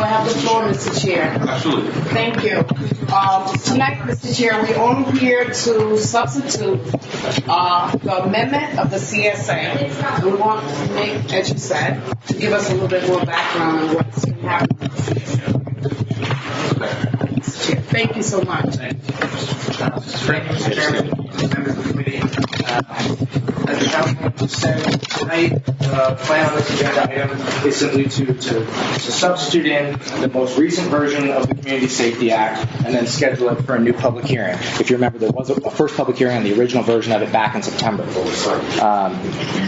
I have the floor, Mr. Chair? Absolutely. Thank you. Tonight, Mr. Chair, we're only here to substitute the amendment of the CSA. We want Nick, as you said, to give us a little bit more background on what's happening with the CSA. Mr. Chair, thank you so much. Mr. Chairman, members of the committee, as the council said tonight, the plan on this agenda item is simply to substitute in the most recent version of the Community Safety Act and then schedule it for a new public hearing. If you remember, there was a first public hearing on the original version of it back in September.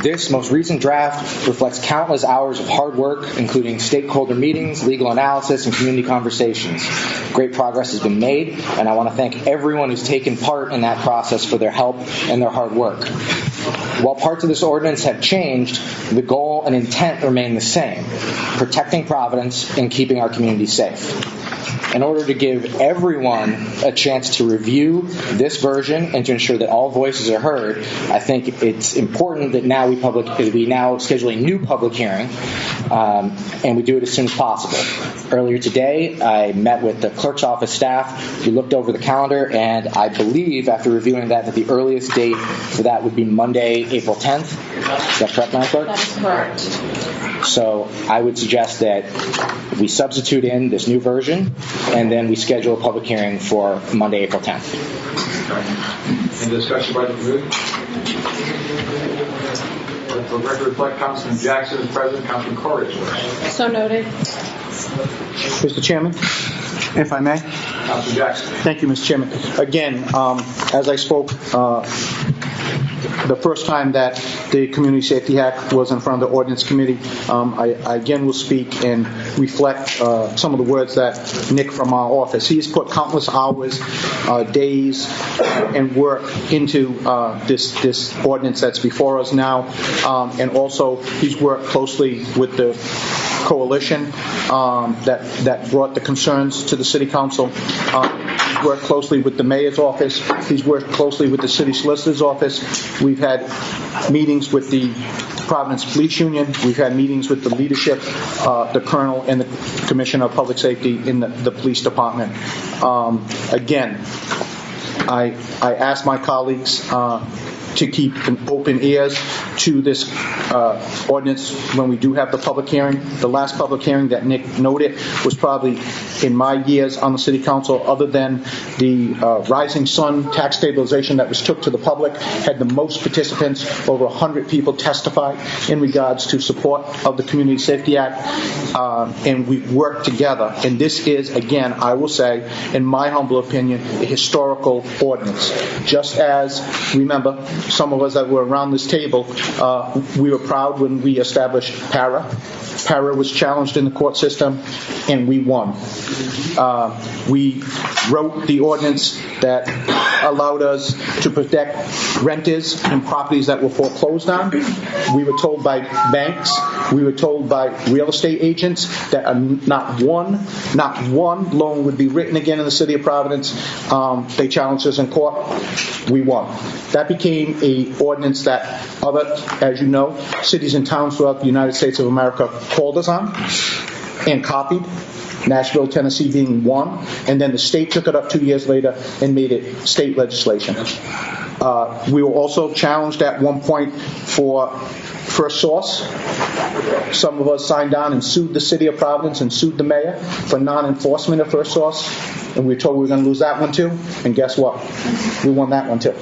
This most recent draft reflects countless hours of hard work, including stakeholder meetings, legal analysis, and community conversations. Great progress has been made, and I want to thank everyone who's taken part in that process for their help and their hard work. While parts of this ordinance have changed, the goal and intent remain the same: protecting Providence and keeping our community safe. In order to give everyone a chance to review this version and to ensure that all voices are heard, I think it's important that now we now schedule a new public hearing, and we do it as soon as possible. Earlier today, I met with the clerk's office staff. We looked over the calendar, and I believe, after reviewing that the earliest date for that would be Monday, April 10th. Is that correct, Madam Clerk? That is correct. So I would suggest that we substitute in this new version, and then we schedule a public hearing for Monday, April 10th. Any discussion by the committee? Let the record reflect Councilman Jackson is present. Councilman Corey is present. So noted. Mr. Chairman, if I may. Councilman Jackson. Thank you, Mr. Chairman. Again, as I spoke the first time that the Community Safety Act was in front of the Ordinance Committee, I again will speak and reflect some of the words that Nick from our office. He's put countless hours, days, and work into this ordinance that's before us now, and also he's worked closely with the coalition that brought the concerns to the City Council. He's worked closely with the Mayor's office. He's worked closely with the City Solicitor's office. We've had meetings with the Providence Police Union. We've had meetings with the leadership, the Colonel and the Commissioner of Public Safety in the Police Department. Again, I ask my colleagues to keep an open ears to this ordinance when we do have the public hearing. The last public hearing that Nick noted was probably in my years on the City Council, other than the Rising Sun tax stabilization that was took to the public, had the most participants. Over 100 people testified in regards to support of the Community Safety Act, and we worked together. And this is, again, I will say, in my humble opinion, a historical ordinance. Just as, remember, some of us that were around this table, we were proud when we established PARA. PARA was challenged in the court system, and we won. We wrote the ordinance that allowed us to protect renters and properties that were foreclosed on. We were told by banks, we were told by real estate agents that not one loan would be written again in the City of Providence. They challenged us in court. We won. That became a ordinance that other, as you know, cities and towns throughout the United States of America called us on and copied. Nashville, Tennessee being one, and then the state took it up 2 years later and made it state legislation. We were also challenged at one point for First Source. Some of us signed on and sued the City of Providence and sued the mayor for non-enforcement of First Source, and we were told we were going to lose that one too, and guess what? We won that one too.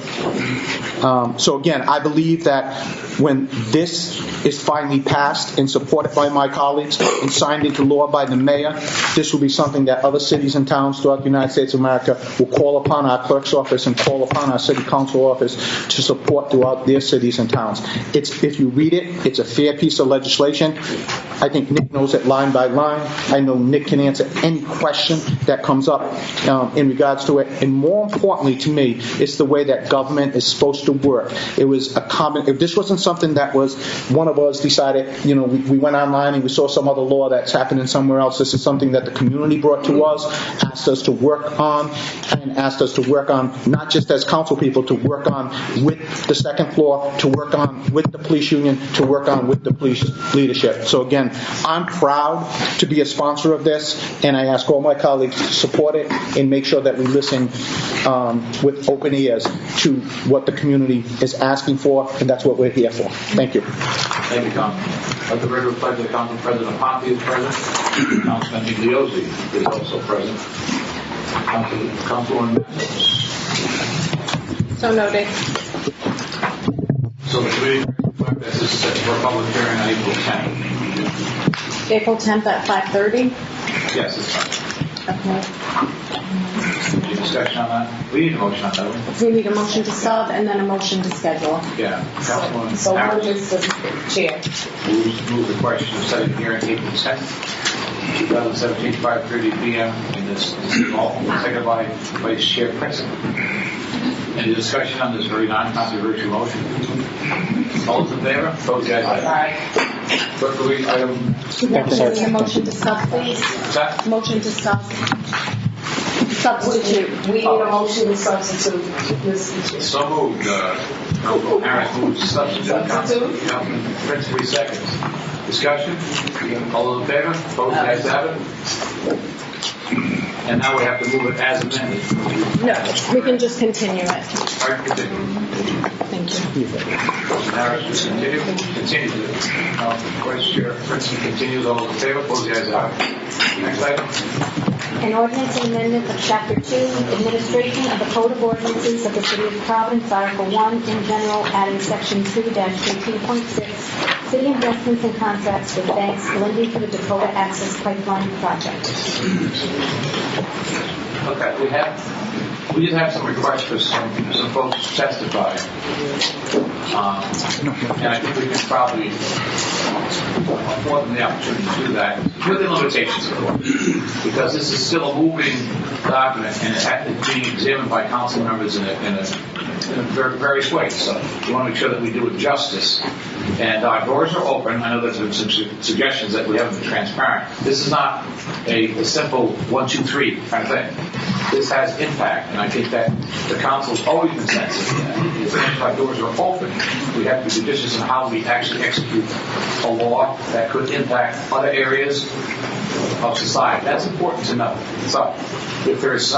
So again, I believe that when this is finally passed and supported by my colleagues and signed into law by the mayor, this will be something that other cities and towns throughout the United States of America will call upon our clerk's office and call upon our city council office to support throughout their cities and towns. If you read it, it's a fair piece of legislation. I think Nick knows it line by line. I know Nick can answer any question that comes up in regards to it. And more importantly to me, it's the way that government is supposed to work. It was a common, if this wasn't something that was one of us decided, we went online and we saw some other law that's happening somewhere else. This is something that the community brought to us, asked us to work on, and asked us to work on, not just as council people, to work on with the second floor, to work on with the police union, to work on with the police leadership. So again, I'm proud to be a sponsor of this, and I ask all my colleagues to support it and make sure that we listen with open ears to what the community is asking for, and that's what we're here for. Thank you. Thank you, Councilman. Let the record reflect that Council President Ponte is present. Councilman Igliozzi is also present. Councilwoman. So noted. So the committee reflect that this is set for a public hearing on April 10th. April 10th at 5:30? Yes, it's fine. Okay. Any discussion on that? We need a motion on that one. We need a motion to sub and then a motion to schedule. Yeah. Councilwoman. So Harris one is the chair. move the question of setting the hearing April 10th. 2017, 5:30 p.m. in this hall, seconded by Vice Chair Prince. Any discussion on this very non-controversial motion? All those in favor? Opposed? The ayes have it. Clerk, will read item. We need a motion to sub, please. Set. Motion to sub. Substitute. We need a motion to substitute, Mr. Chair. So moved. Harris moves to substitute. Substitute. Councilman Prince, 3 seconds. Discussion? All those in favor? Opposed? The ayes have it. And now we have to move it as amended. No, we can just continue it. All right, continue. Thank you. Harris, just continue. Continue. Vice Chair Prince continues. All those in favor? Opposed? The ayes have it. Next item. An ordinance and amendment of Chapter 2, Administration of the Code of Ordinances of the City of Providence, Article 1, in general, adding Section 2-18.6, City Investments and Contracts with Banks lending for the Dakota Access Pipeline Project. Okay, we did have some requests for some folks to testify. And I think we can probably afford them the opportunity to do that with the limitations, of course, because this is still a moving document and it's being examined by council members in various ways. So we want to make sure that we do it justice. And our doors are open. I know there's been some suggestions that we haven't been transparent. This is not a simple 1, 2, 3 kind of thing. This has impact, and I think that the council's always been sensitive to that. If our doors are open, we have to be judicious in how we actually execute a law that could impact other areas of society. That's important to know. So, if there's,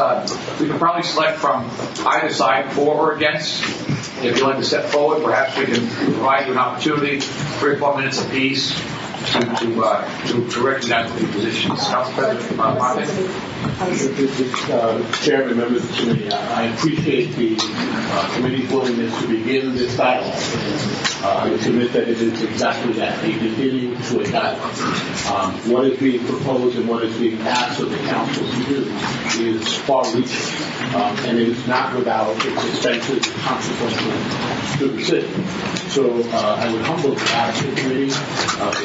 we can probably select from either side, for or against. If you'd like to step forward, perhaps we can provide you an opportunity, 3 or 4 minutes apiece, to recognize the positions. Council President Ponte. Chairman, members of the committee, I appreciate the committee's willingness to begin this dialogue. I would submit that it is exactly that, a beginning to a dialogue. What is being proposed and what is being asked of the council to do is far-reaching, and it is not without its expensive consequences to the city. So I would humbly ask the committee,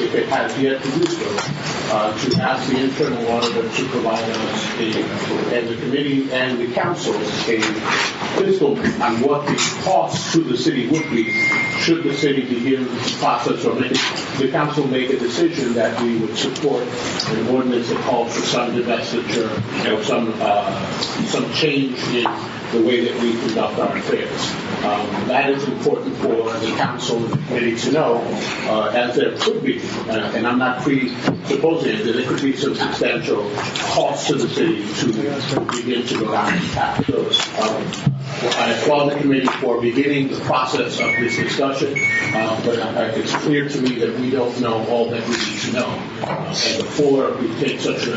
if it has yet to do so, to ask the internal auditor to provide us and the committee and the council a fiscal on what the cost to the city would be should the city begin the process or the council make a decision that we would support an ordinance that calls for some divestiture or some change in the way that we conduct our affairs. That is important for the council and the committee to know, as there could be, and I'm not presupposing that there could be some substantial cost to the city to begin to go down this path. So I applaud the committee for beginning the process of this discussion, but it's clear to me that we don't know all that we need to know. And before we take such a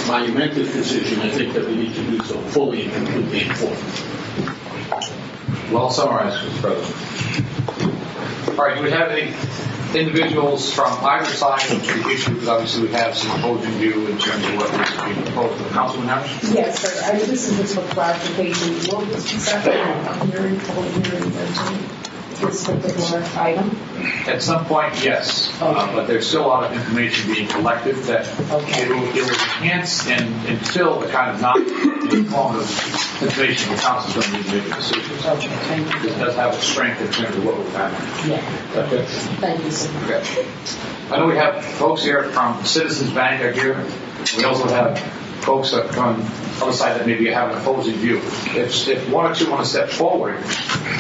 monumental decision, I think that we need to do so fully and completely informed. Well summarized, Mr. President. All right, do we have any individuals from either side of the issue? Because obviously we have some opposing view in terms of what is being proposed. Councilman Harris? Yes, sir. This is just for clarification. Will this be separate? Hearing, public hearing, this particular item? At some point, yes, but there's still a lot of information being collected that it will enhance and fill the kind of non-informative information the council's going to need to make a decision. Okay, thank you. It does have a strength in terms of what we've had. Yeah, Okay. thank you, sir. Okay. I know we have folks here from Citizens Bank are here. We also have folks that from the other side that maybe have an opposing view. If one or two want to step forward,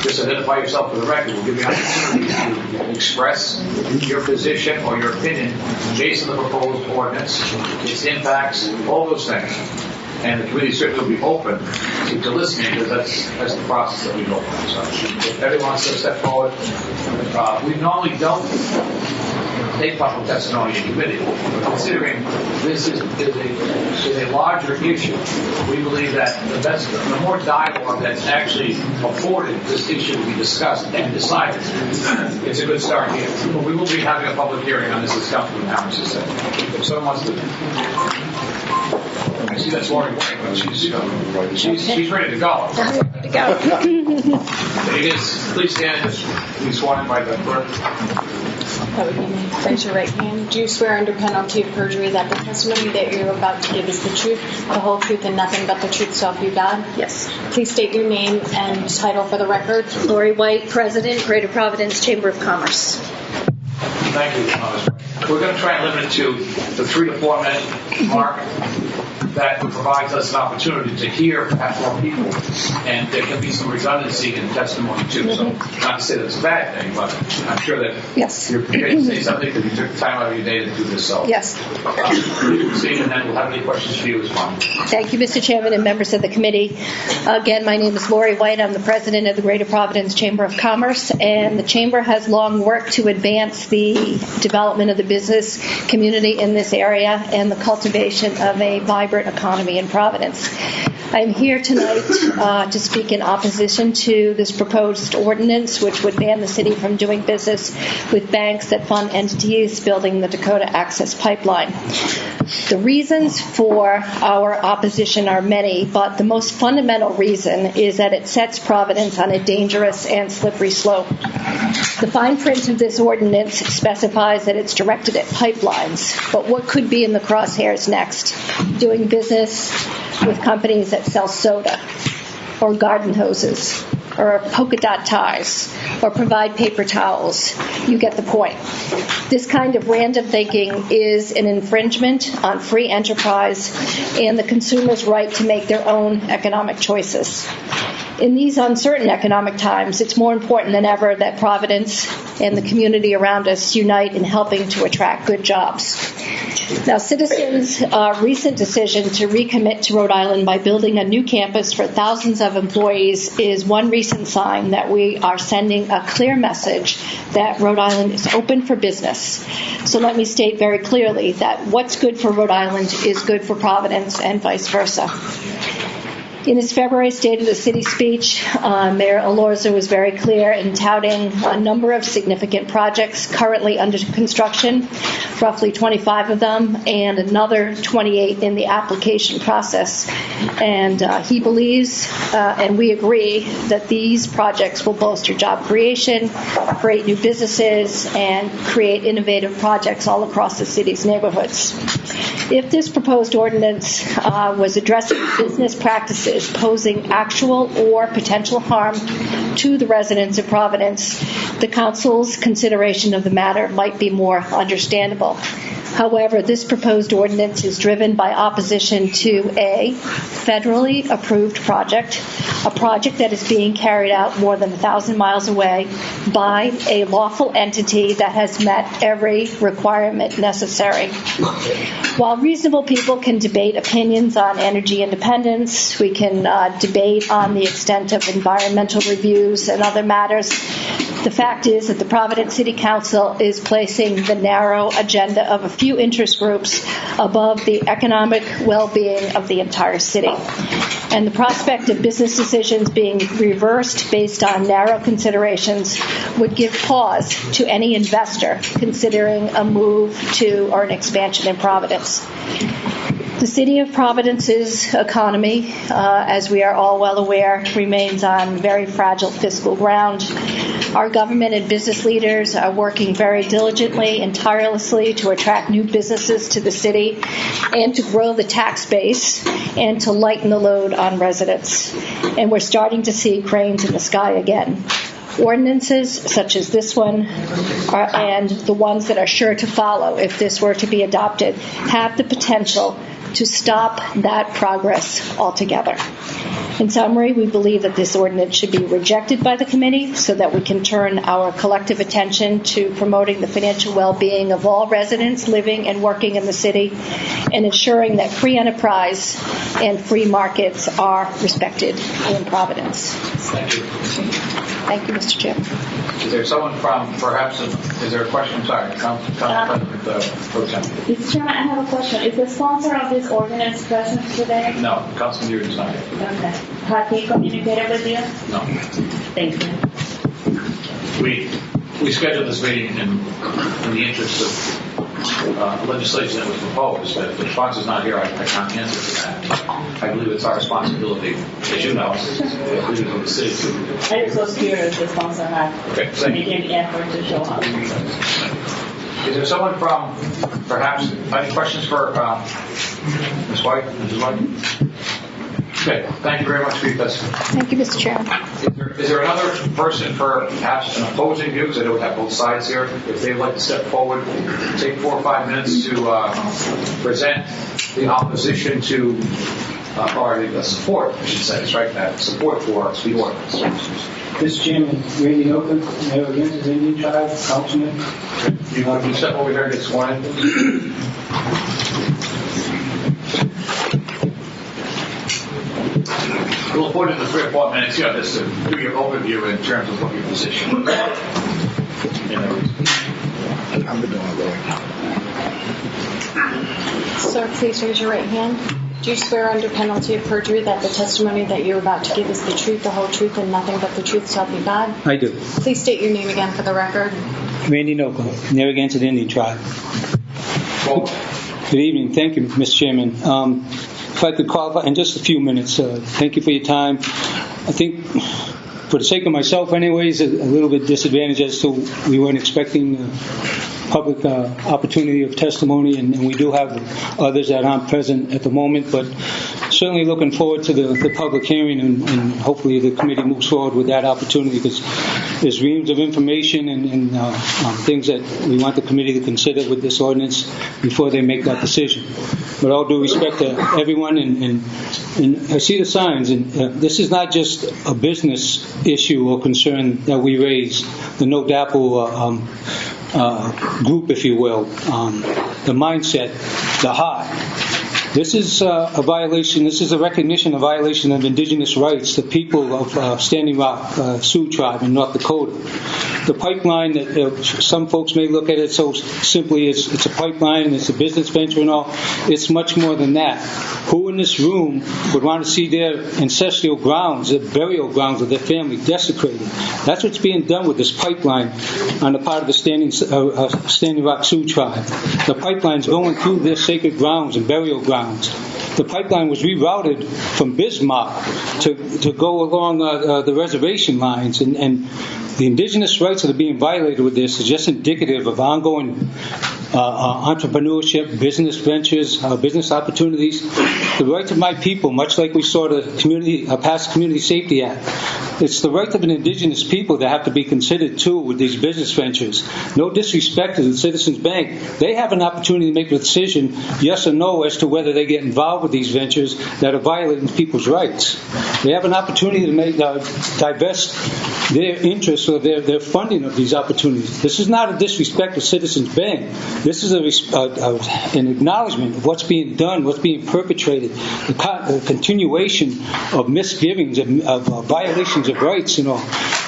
just identify yourself for the record. We'll give you an opportunity to express your position or your opinion based on the proposed ordinance, its impacts, all those things. And the committee certainly will be open to listening, because that's the process that we go through. So if everyone wants to step forward, we normally don't take public testimony in committee. But considering this is a larger issue, we believe that the more dialogue that's actually afforded, this issue will be discussed and decided. It's a good start here. We will be having a public hearing on this, as Councilman Harris has said. If someone wants to... I see that's Lori White, but she's ready to go. Please stand and be sworn in by the clerk. That would be me. Raise your right hand. Do you swear under penalty of perjury that the testimony that you're about to give is the truth, the whole truth, and nothing but the truth, so help you God? Yes. Please state your name and title for the record. Lori White, President, Greater Providence Chamber of Commerce. Thank you. We're going to try and limit it to the 3 to 4 minute mark. That provides us an opportunity to hear perhaps more people, and there can be some redundancy in testimony too. So, not to say that's a bad thing, but I'm sure that Yes. you're prepared to say something because you took time out of your day to do this. So, Yes. see, and then we'll have any questions for you as well. Thank you, Mr. Chairman and members of the committee. Again, my name is Lori White. I'm the president of the Greater Providence Chamber of Commerce, and the Chamber has long worked to advance the development of the business community in this area and the cultivation of a vibrant economy in Providence. I'm here tonight to speak in opposition to this proposed ordinance, which would ban the city from doing business with banks that fund entities building the Dakota Access Pipeline. The reasons for our opposition are many, but the most fundamental reason is that it sets Providence on a dangerous and slippery slope. The fine print of this ordinance specifies that it's directed at pipelines, but what could be in the crosshairs next? Doing business with companies that sell soda or garden hoses or polka dot ties or provide paper towels. You get the point. This kind of random thinking is an infringement on free enterprise and the consumer's right to make their own economic choices. In these uncertain economic times, it's more important than ever that Providence and the community around us unite in helping to attract good jobs. Now, Citizens' recent decision to recommit to Rhode Island by building a new campus for thousands of employees is one recent sign that we are sending a clear message that Rhode Island is open for business. So let me state very clearly that what's good for Rhode Island is good for Providence and vice versa. In his February State of the City speech, Mayor Elorza was very clear in touting a number of significant projects currently under construction, roughly 25 of them, and another 28 in the application process. And he believes, and we agree, that these projects will bolster job creation, create new businesses, and create innovative projects all across the city's neighborhoods. If this proposed ordinance was addressing business practices posing actual or potential harm to the residents of Providence, the council's consideration of the matter might be more understandable. However, this proposed ordinance is driven by opposition to a federally approved project, a project that is being carried out more than 1,000 miles away by a lawful entity that has met every requirement necessary. While reasonable people can debate opinions on energy independence, we can debate on the extent of environmental reviews and other matters, the fact is that the Providence City Council is placing the narrow agenda of a few interest groups above the economic well-being of the entire city. And the prospect of business decisions being reversed based on narrow considerations would give pause to any investor considering a move to or an expansion in Providence. The City of Providence's economy, as we are all well aware, remains on very fragile fiscal ground. Our government and business leaders are working very diligently and tirelessly to attract new businesses to the city and to grow the tax base and to lighten the load on residents. And we're starting to see cranes in the sky again. Ordinances such as this one and the ones that are sure to follow if this were to be adopted have the potential to stop that progress altogether. In summary, we believe that this ordinance should be rejected by the committee so that we can turn our collective attention to promoting the financial well-being of all residents living and working in the city and ensuring that free enterprise and free markets are respected in Providence. Thank you. Thank you, Mr. Chairman. Is there someone from, perhaps, is there a question? Sorry, Council President Pro Tem. Mr. Chairman, I have a question. Is the sponsor of this ordinance present today? No, Councilman Yuri is not here. Okay. Have he communicated with you? No. Thank you. We scheduled this meeting in the interest of legislation that was proposed, but if the sponsor's not here, I can't answer for that. I believe it's our responsibility, as you know, leaders of the city to. I just was curious if the sponsor had made any effort to show up. Is there someone from, perhaps, any questions for Ms. White? Mrs. White? Okay, thank you very much for your testimony. Thank you, Mr. Chairman. Is there another person for perhaps an opposing view? Because I know we have both sides here. If they'd like to step forward, take 4 or 5 minutes to present the opposition to, or the support, I should say, strike that, support for the ordinance. Mr. Chairman, Randy Noka, Mayor against the Indian Tribe, Councilman. You want to step over here and get sworn in? We'll put in the 3 or 4 minutes here just to do your overview in terms of what your position is. Sir, please raise your right hand. Do you swear under penalty of perjury that the testimony that you're about to give is the truth, the whole truth, and nothing but the truth, so help you God? I do. Please state your name again for the record. Randy Noka, Narragansett Indian Tribe. Good evening. Thank you, Mr. Chairman. If I could qualify in just a few minutes, thank you for your time. I think, for the sake of myself anyways, a little bit disadvantaged as to we weren't expecting public opportunity of testimony, and we do have others that aren't present at the moment, but certainly looking forward to the public hearing, and hopefully the committee moves forward with that opportunity, because there's reams of information and things that we want the committee to consider with this ordinance before they make that decision. But all due respect to everyone, and I see the signs, and this is not just a business issue or concern that we raise, the No DAPL group, if you will, the mindset, the heart. This is a violation. This is a recognition of violation of indigenous rights. The people of Standing Rock Sioux Tribe in North Dakota. The pipeline that some folks may look at it so simply as it's a pipeline and it's a business venture and all. It's much more than that. Who in this room would want to see their ancestral grounds, their burial grounds of their family desecrated? That's what's being done with this pipeline on the part of the Standing Rock Sioux Tribe. The pipeline's going through their sacred grounds and burial grounds. The pipeline was rerouted from Bismarck to go along the reservation lines, and the indigenous rights that are being violated with this is just indicative of ongoing entrepreneurship, business ventures, business opportunities. The rights of my people, much like we saw the past Community Safety Act, it's the right of an indigenous people that have to be considered too with these business ventures. No disrespect to the Citizens Bank. They have an opportunity to make a decision, yes or no, as to whether they get involved with these ventures that are violating people's rights. They have an opportunity to make divest their interests or their funding of these opportunities. This is not a disrespect to Citizens Bank. This is an acknowledgement of what's being done, what's being perpetrated, the continuation of misgivings, of violations of rights,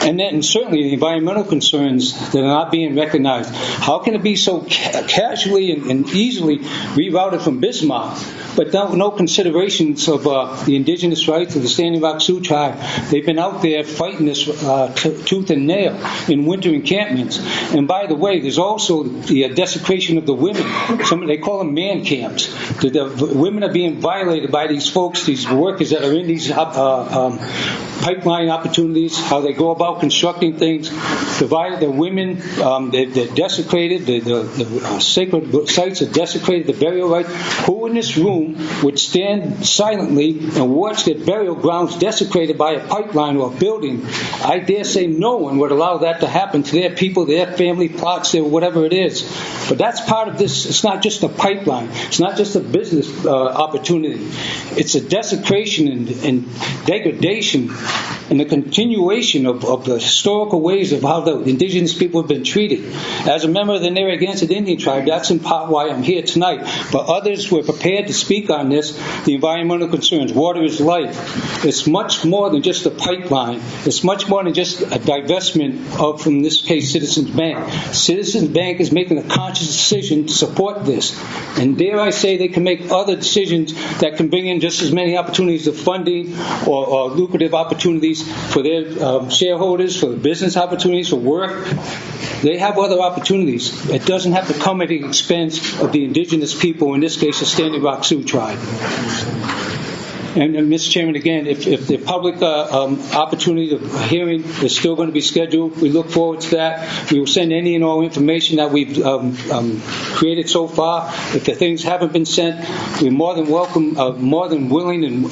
And then certainly the environmental concerns that are not being recognized. How can it be so casually and easily rerouted from Bismarck, but no considerations of the indigenous rights of the Standing Rock Sioux tribe? They've been out there fighting this tooth and nail in winter encampments. And by the way, there's also the desecration of the women. They call them man camps. The women are being violated by these folks, these workers that are in these pipeline opportunities, how they go about constructing things. The women, they're desecrated, the sacred sites are desecrated, the burial rites. Who in this room would stand silently and watch their burial grounds desecrated by a pipeline or a building? I dare say no one would allow that to happen to their people, their family plots, their whatever it is. But that's part of this. It's not just a pipeline. It's not just a business opportunity. It's a desecration and degradation and the continuation of the historical ways of how the indigenous people have been treated. As a member of the Narragansett Indian tribe, that's in part why I'm here tonight. But others were prepared to speak on this, the environmental concerns. Water is life. It's much more than just a pipeline. It's much more than just a divestment of, from this case, Citizens Bank. Citizens Bank is making a conscious decision to support this. And dare I say they can make other decisions that can bring in just as many opportunities of funding or lucrative opportunities for their shareholders, for business opportunities, for work. They have other opportunities. It doesn't have to come at the expense of the indigenous people, in this case, the Standing Rock Sioux tribe. And Mr. Chairman, again, if the public opportunity of hearing is still going to be scheduled, we look forward to that. We will send any and all information that we've created so far. If the things haven't been sent, we're more than willing and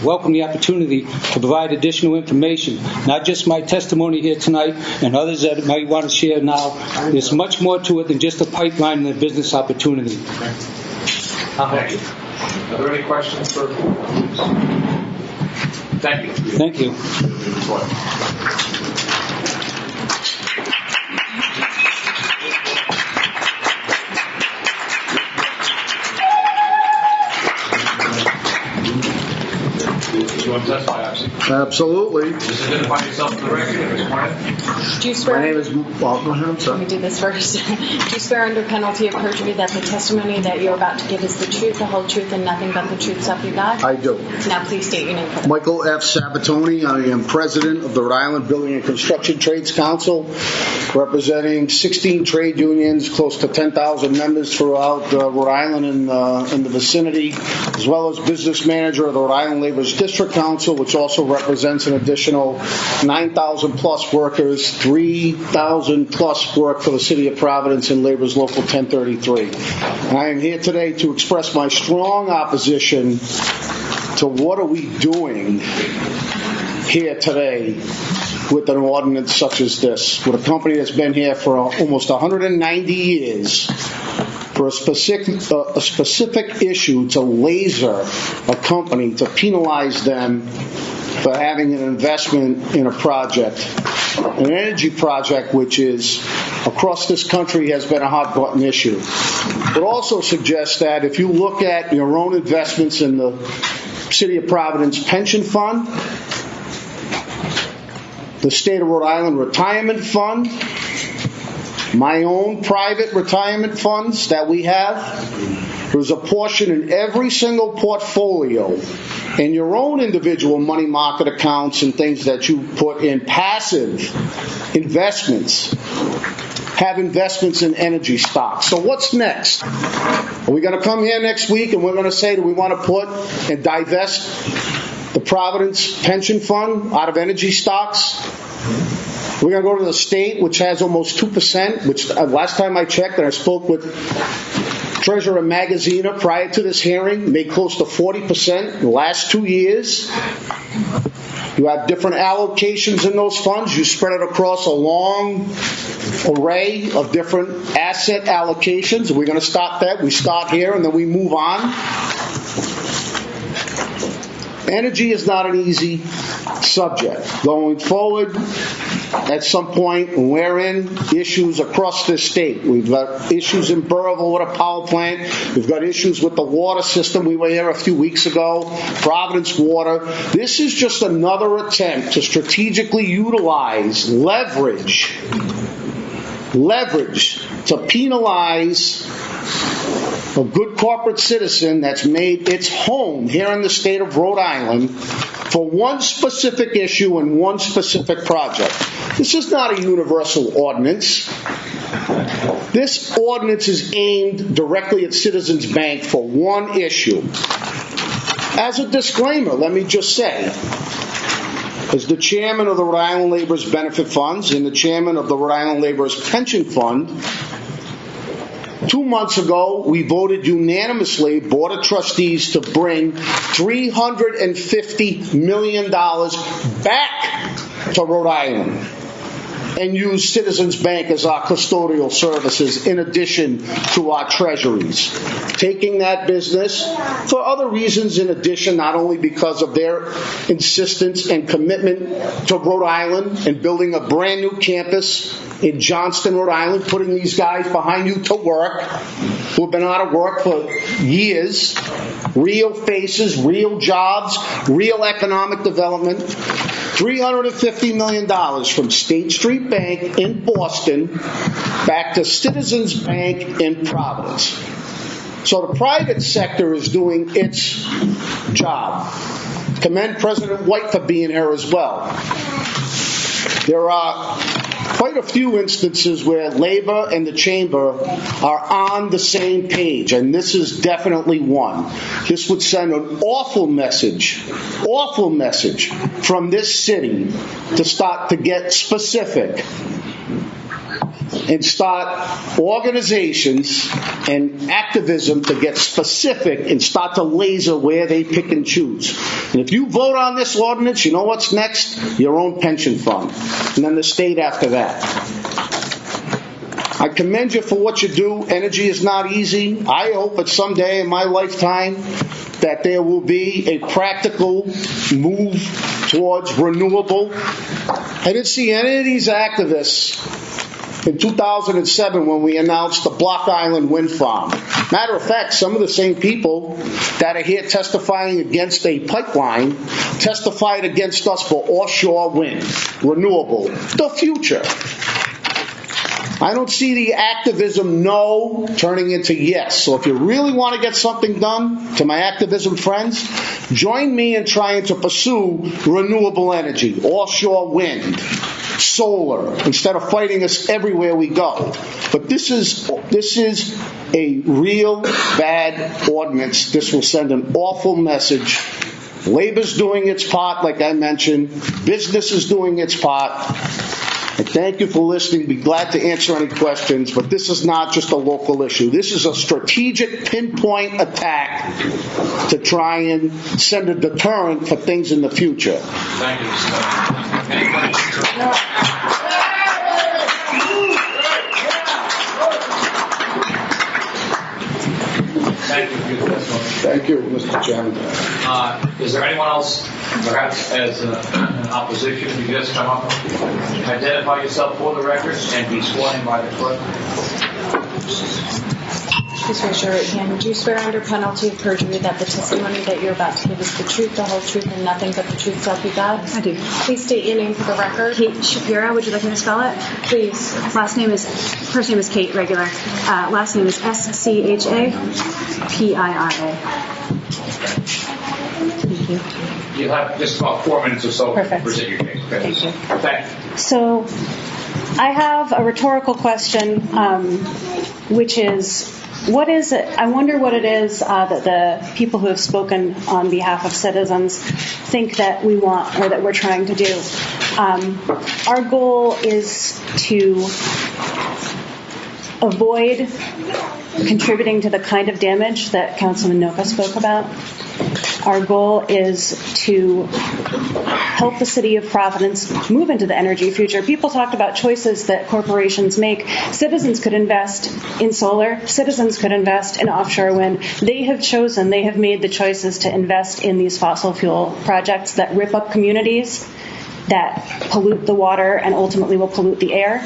welcome the opportunity to provide additional information. Not just my testimony here tonight and others that might want to share now. There's much more to it than just a pipeline and a business opportunity. Thank you. Are there any questions for? Thank you. Thank you. You want to testify, obviously? Absolutely. Just identify yourself for the record and respond. Do you swear? My name is, well, go ahead, I'm Let sorry. me do this first. Do you swear under penalty of perjury that the testimony that you're about to give is the truth, the whole truth, and nothing but the truth, so help you God? I do. Now please state your name for the Michael F. Sabatoni. I am president of the Rhode Island Building and Construction Trades Council, representing 16 trade unions, close to 10,000 members throughout Rhode Island and in the vicinity, as well as business manager of the Rhode Island Labor's District Council, which also represents an additional 9,000 plus workers, 3,000 plus work for the City of Providence and Labor's Local 1033. And I am here today to express my strong opposition to what are we doing here today with an ordinance such as this, with a company that's been here for almost 190 years, for a specific issue to laser a company, to penalize them for having an investment in a project, an energy project which is across this country has been a hot button issue. It also suggests that if you look at your own investments in the City of Providence pension fund, the State of Rhode Island Retirement Fund, my own private retirement funds that we have, there's a portion in every single portfolio in your own individual money market accounts and things that you put in passive investments, have investments in energy stocks. So what's next? Are we going to come here next week and we're going to say that we want to put and divest the Providence Pension Fund out of energy stocks? We're going to go to the state, which has almost 2%, which last time I checked and I spoke with Treasurer Magaziner prior to this hearing, made close to 40% in the last 2 years. You have different allocations in those funds. You spread it across a long array of different asset allocations. We're going to stop that. We start here and then we move on. Energy is not an easy subject. Going forward, at some point, and we're in issues across this state. We've got issues in Burrillville with a power plant. We've got issues with the water system. We were here a few weeks ago, Providence Water. This is just another attempt to strategically utilize leverage to penalize a good corporate citizen that's made its home here in the state of Rhode Island for one specific issue and one specific project. This is not a universal ordinance. This ordinance is aimed directly at Citizens Bank for one issue. As a disclaimer, let me just say, as the chairman of the Rhode Island Laborers Benefit Funds and the chairman of the Rhode Island Laborers Pension Fund, 2 months ago, we voted unanimously, Board of Trustees, to bring $350 million back to Rhode Island and use Citizens Bank as our custodial services in addition to our treasuries. Taking that business for other reasons in addition, not only because of their insistence and commitment to Rhode Island and building a brand new campus in Johnston, Rhode Island, putting these guys behind you to work who have been out of work for years, real faces, real jobs, real economic development. $350 million from State Street Bank in Boston back to Citizens Bank in Providence. So the private sector is doing its job. Commend President White for being here as well. There are quite a few instances where Labor and the Chamber are on the same page, and this is definitely one. This would send an awful message from this city to start to get specific and start organizations and activism to get specific and start to laser where they pick and choose. And if you vote on this ordinance, you know what's next? Your own pension fund. And then the state after that. I commend you for what you do. Energy is not easy. I hope that someday in my lifetime that there will be a practical move towards renewable. I didn't see any of these activists in 2007 when we announced the Block Island wind farm. Matter of fact, some of the same people that are here testifying against a pipeline testified against us for offshore wind, renewable, the future. I don't see the activism no turning into yes. So if you really want to get something done, to my activism friends, join me in trying to pursue renewable energy, offshore wind, solar, instead of fighting us everywhere we go. But this is a real bad ordinance. This will send an awful message. Labor's doing its part, like I mentioned. Business is doing its part. I thank you for listening. Be glad to answer any questions, but this is not just a local issue. This is a strategic pinpoint attack to try and send a deterrent for things in the future. Thank you, Mr. Any questions? Thank you for your testimony. Thank you, Mr. Chairman. Is there anyone else, perhaps as an opposition, you just come up? Identify yourself for the record and be sworn in by the clerk. Please raise your right hand. Do you swear under penalty of perjury that the testimony that you're about to give is the truth, the whole truth, and nothing but the truth, so help you God? I do. Please state your name for the record. Kate Shapiro. Would you like me to spell it? Please. First name is Kate, regular. Last name is SCHAPIIRA. Thank you. You have just about 4 minutes or so Perfect. to present your case. Okay? Thank you. Thank you. So I have a rhetorical question, which is, what is it? I wonder what it is that the people who have spoken on behalf of citizens think that we want or that we're trying to do. Our goal is to avoid contributing to the kind of damage that Councilman Noka spoke about. Our goal is to help the city of Providence move into the energy future. People talked about choices that corporations make. Citizens could invest in solar. Citizens could invest in offshore wind. They have made the choices to invest in these fossil fuel projects that rip up communities that pollute the water and ultimately will pollute the air.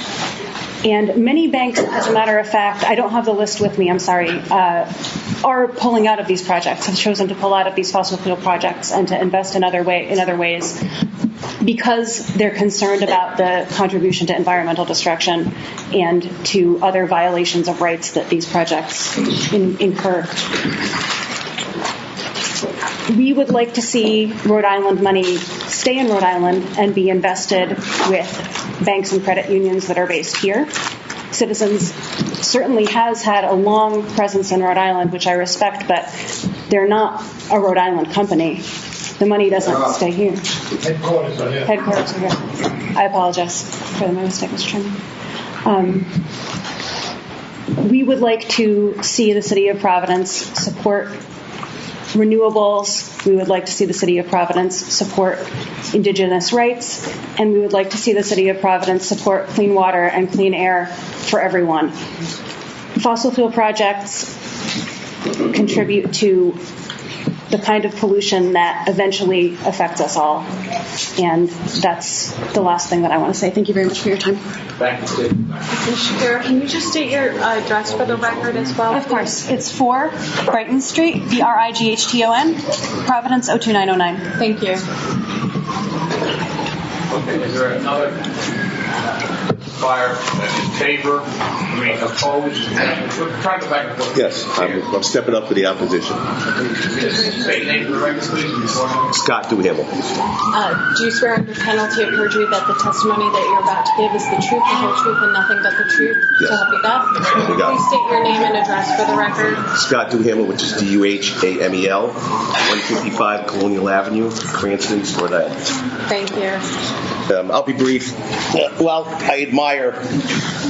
And many banks, as a matter of fact, I don't have the list with me, I'm sorry, are pulling out of these projects, have chosen to pull out of these fossil fuel projects and to invest in other ways because they're concerned about the contribution to environmental destruction and to other violations of rights that these projects incur. We would like to see Rhode Island money stay in Rhode Island and be invested with banks and credit unions that are based here. Citizens certainly has had a long presence in Rhode Island, which I respect, but they're not a Rhode Island company. The money doesn't stay here. Headquarters are here. Headquarters are here. I apologize for my mistake, Mr. Chairman. We would like to see the City of Providence support renewables. We would like to see the City of Providence support Indigenous rights, and we would like to see the City of Providence support clean water and clean air for everyone. Fossil fuel projects contribute to the kind of pollution that eventually affects us all. And that's the last thing that I want to say. Thank you very much for your time. Thank you. Mr. Shapiro, can you just state your address for the record as well? Of course. It's 4 Brighton Street, Brighton, Providence 02909. Thank you. Okay, is there another fire in favor? Opposed? Try to go back and forth. Yes, I'm stepping up for the opposition. State name for the record, please. Scott Duhamel. Do you swear under penalty of perjury that the testimony that you're about to give is the truth, the whole truth, and nothing but the truth? Yes. So help you God? You got it. Please state your name and address for the record. Scott Duhamel, which is Duhamel, 155 Colonial Avenue, Cranston, Rhode Island. Thank you. I'll be brief. Well, I admire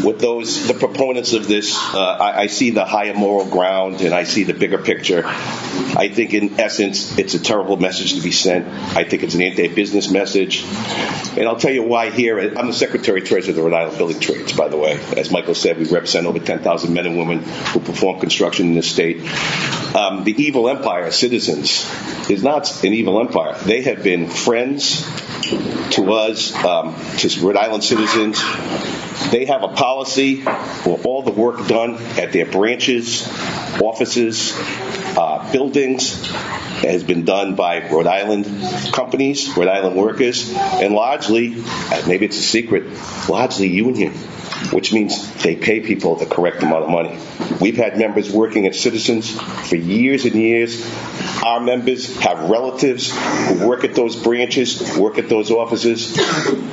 what the proponents of this. I see the higher moral ground and I see the bigger picture. I think in essence, it's a terrible message to be sent. I think it's an anti-business message. And I'll tell you why here. I'm the Secretary-Treasurer of the Rhode Island Building Trades, by the way. As Michael said, we represent over 10,000 men and women who perform construction in this state. The evil empire, Citizens, is not an evil empire. They have been friends to us, to Rhode Island citizens. They have a policy for all the work done at their branches, offices, buildings has been done by Rhode Island companies, Rhode Island workers, and largely, maybe it's a secret, largely union, which means they pay people the correct amount of money. We've had members working at Citizens for years and years. Our members have relatives who work at those branches, work at those offices.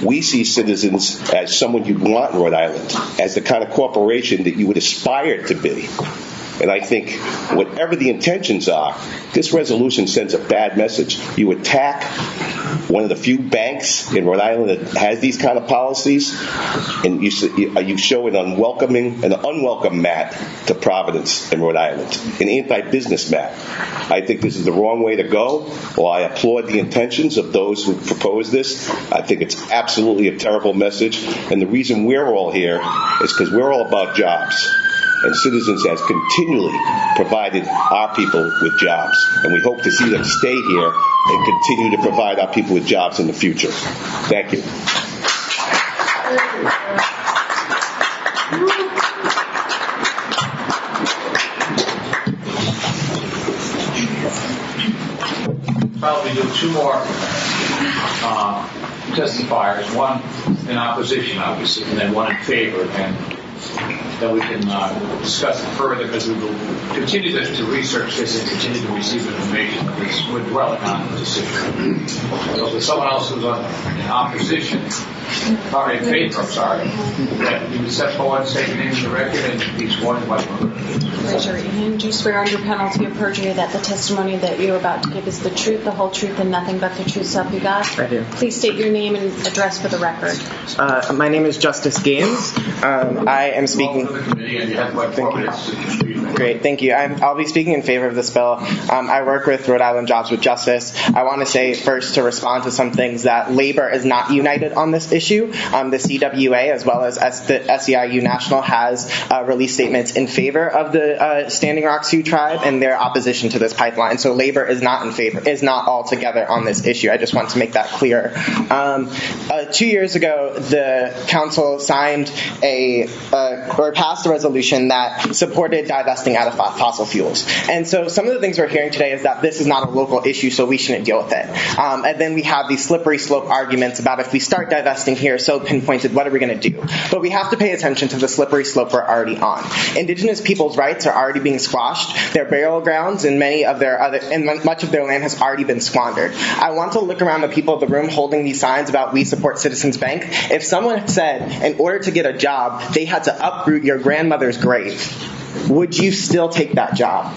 We see Citizens as someone you'd want in Rhode Island, as the kind of corporation that you would aspire to be. And I think whatever the intentions are, this resolution sends a bad message. You attack one of the few banks in Rhode Island that has these kind of policies, and you show an unwelcome mat to Providence and Rhode Island, an anti-business mat. I think this is the wrong way to go. While I applaud the intentions of those who propose this, I think it's absolutely a terrible message. And the reason we're all here is because we're all about jobs. And Citizens has continually provided our people with jobs. And we hope to see them stay here and continue to provide our people with jobs in the future. Thank you. Probably do two more testifiers, one in opposition, obviously, and then one in favor, and then we can discuss it further, because we will continue to research this and continue to receive information because we're dwelling on the decision. So if there's someone else who's in opposition, or in favor, that you would step forward and state your name in the record and be sworn in by the clerk. Raise your right hand. Do you swear under penalty of perjury that the testimony that you're about to give is the truth, the whole truth, and nothing but the truth, so help you God? I do. Please state your name and address for the record. My name is Justice Gaines. I am speaking. Welcome to the committee, and you have like 4 minutes to speak. Great, thank you. I'll be speaking in favor of this bill. I work with Rhode Island Jobs with Justice. I want to say first to respond to some things that labor is not united on this issue. The CWA as well as the SEIU National has released statements in favor of the Standing Rock Sioux tribe and their opposition to this pipeline. So labor is not in favor, is not all together on this issue. I just want to make that clear. 2 years ago, the council signed or passed a resolution that supported divesting out of fossil fuels. And so some of the things we're hearing today is that this is not a local issue, so we shouldn't deal with it. And then we have these slippery slope arguments about if we start divesting here so pinpointed, what are we going to do? But we have to pay attention to the slippery slope we're already on. Indigenous people's rights are already being squashed. Their burial grounds and much of their land has already been squandered. I want to look around the people in the room holding these signs about we support Citizens Bank. If someone said in order to get a job, they had to uproot your grandmother's grave, would you still take that job?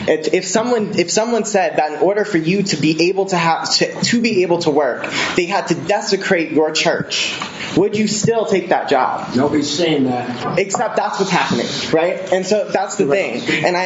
If someone said that in order for you to be able to work, they had to desecrate your church, would you still take that job? Nobody's saying that. Except that's what's happening, right? And so that's the thing. And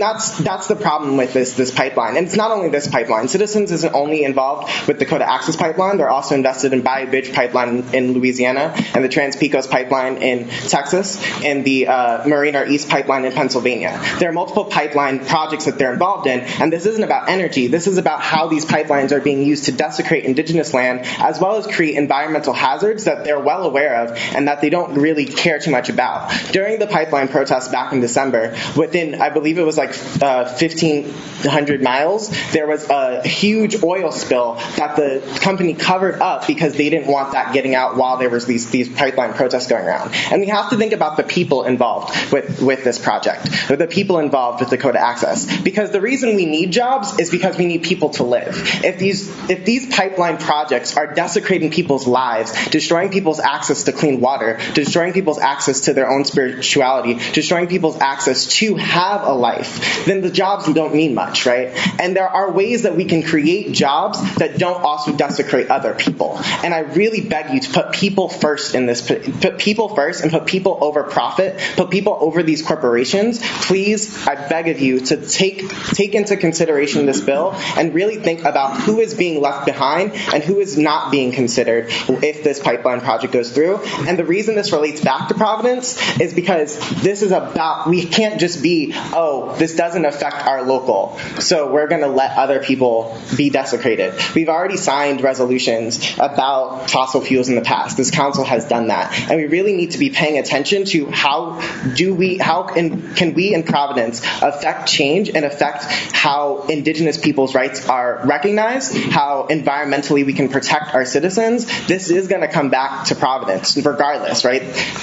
that's the problem with this pipeline. And it's not only this pipeline. Citizens isn't only involved with Dakota Access Pipeline. They're also invested in Bayou Bridge Pipeline in Louisiana and the Trans-Pecos Pipeline in Texas and the Marina East Pipeline in Pennsylvania. There are multiple pipeline projects that they're involved in, and this isn't about energy. This is about how these pipelines are being used to desecrate indigenous land as well as create environmental hazards that they're well aware of and that they don't really care too much about. During the pipeline protests back in December, within, I believe it was like 1,500 miles, there was a huge oil spill that the company covered up because they didn't want that getting out while there was these pipeline protests going around. And we have to think about the people involved with this project, or the people involved with Dakota Access. Because the reason we need jobs is because we need people to live. If these pipeline projects are desecrating people's lives, destroying people's access to clean water, destroying people's access to their own spirituality, destroying people's access to have a life, then the jobs don't mean much, right? And there are ways that we can create jobs that don't also desecrate other people. And I really beg you to put people first in this, put people first and put people over profit, put people over these corporations. Please, I beg of you to take into consideration this bill and really think about who is being left behind and who is not being considered if this pipeline project goes through. And the reason this relates back to Providence is because this is about, we can't just be, oh, this doesn't affect our local, so we're going to let other people be desecrated. We've already signed resolutions about fossil fuels in the past. This council has done that. And we really need to be paying attention to how can we in Providence affect change and affect how indigenous people's rights are recognized, how environmentally we can protect our citizens. This is going to come back to Providence regardless, right?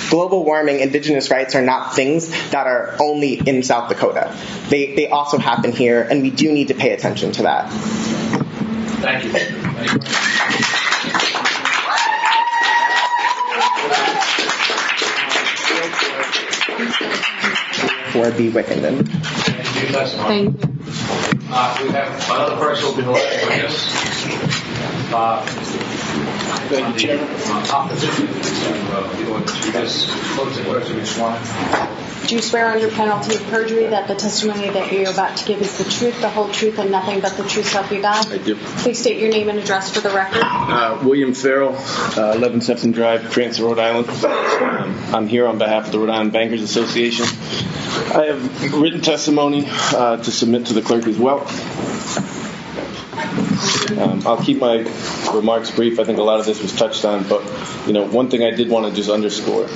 Global warming, indigenous rights are not things that are only in South Dakota. They also happen here, and we do need to pay attention to that. Thank you. For B. Wickenden. Thank you. We have another person who'll be elected witness. Thank you, Chairman. Opposition to this closing question is one. Do you swear under penalty of perjury that the testimony that you're about to give is the truth, the whole truth, and nothing but the truth, so help you God? I do. Please state your name and address for the record. William Farrell, 11 Sefton Drive, Cranston, Rhode Island. I'm here on behalf of the Rhode Island Bankers Association. I have written testimony to submit to the clerk as well. I'll keep my remarks brief. I think a lot of this was touched on, but one thing I did want to just underscore.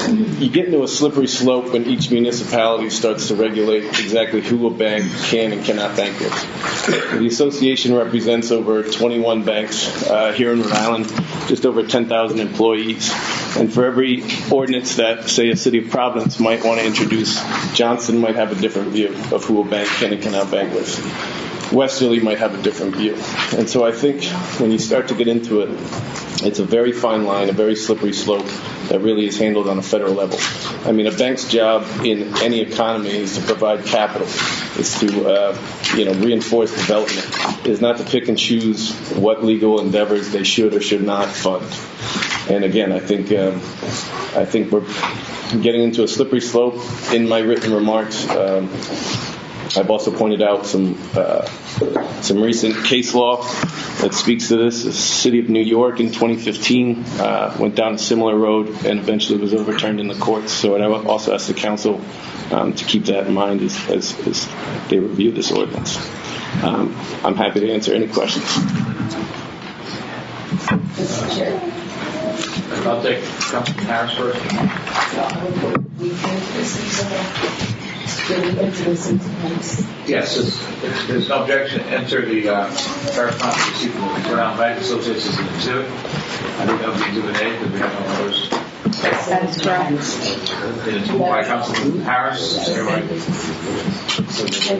You get into a slippery slope when each municipality starts to regulate exactly who a bank can and cannot bank with. The association represents over 21 banks here in Rhode Island, just over 10,000 employees. And for every ordinance that, say, a city of Providence might want to introduce, Johnston might have a different view of who a bank can and cannot bank with. Westerly might have a different view. And so I think when you start to get into it, it's a very fine line, a very slippery slope that really is handled on a federal level. I mean, a bank's job in any economy is to provide capital, is to reinforce development, is not to pick and choose what legal endeavors they should or should not fund. And again, I think we're getting into a slippery slope in my written remarks. I've also pointed out some recent case law that speaks to this. The city of New York in 2015 went down a similar road and eventually was overturned in the courts. So I would also ask the council to keep that in mind as they review this ordinance. I'm happy to answer any questions. I'll take Councilman Harris first. Yes, if there's no objection, enter the correspondence received from the Rhode Island Bank Association as an exhibit. I think that would be exhibit A because we have no others. That is correct. It's moved by Councilman Harris, second by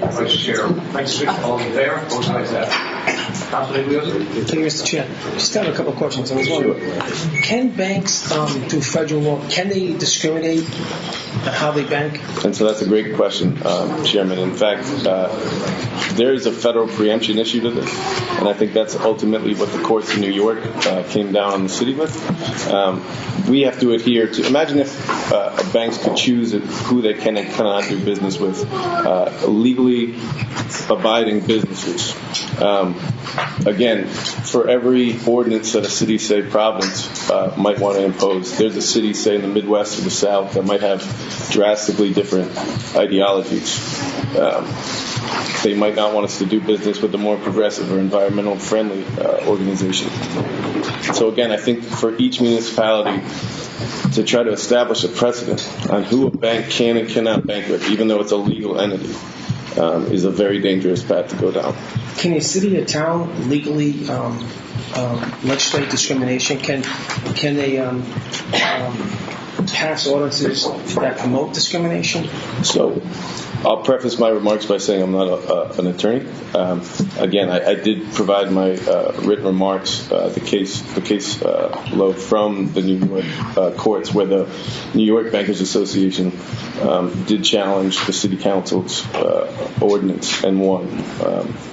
Vice Chair. Vice Chair, all in favor? Both sides have. Councilman Iglesias? Thank you, Mr. Chair. Just have a couple of questions. I was wondering, can banks, through federal law, can they discriminate on how they bank? And so that's a great question, Chairman. In fact, there is a federal preemption issue to this, and I think that's ultimately what the courts in New York came down on the city with. We have to adhere to, imagine if banks could choose who they can and cannot do business with, legally abiding businesses. Again, for every ordinance that a city, say Providence, might want to impose, there's a city, say in the Midwest or the South, that might have drastically different ideologies. They might not want us to do business with a more progressive or environmental friendly organization. So again, I think for each municipality to try to establish a precedent on who a bank can and cannot bank with, even though it's a legal entity, is a very dangerous path to go down. Can a city or town legally legislate discrimination? Can they pass ordinances that promote discrimination? So I'll preface my remarks by saying I'm not an attorney. Again, I did provide my written remarks, the case law from the New York courts, where the New York Bankers Association did challenge the city council's ordinance and won,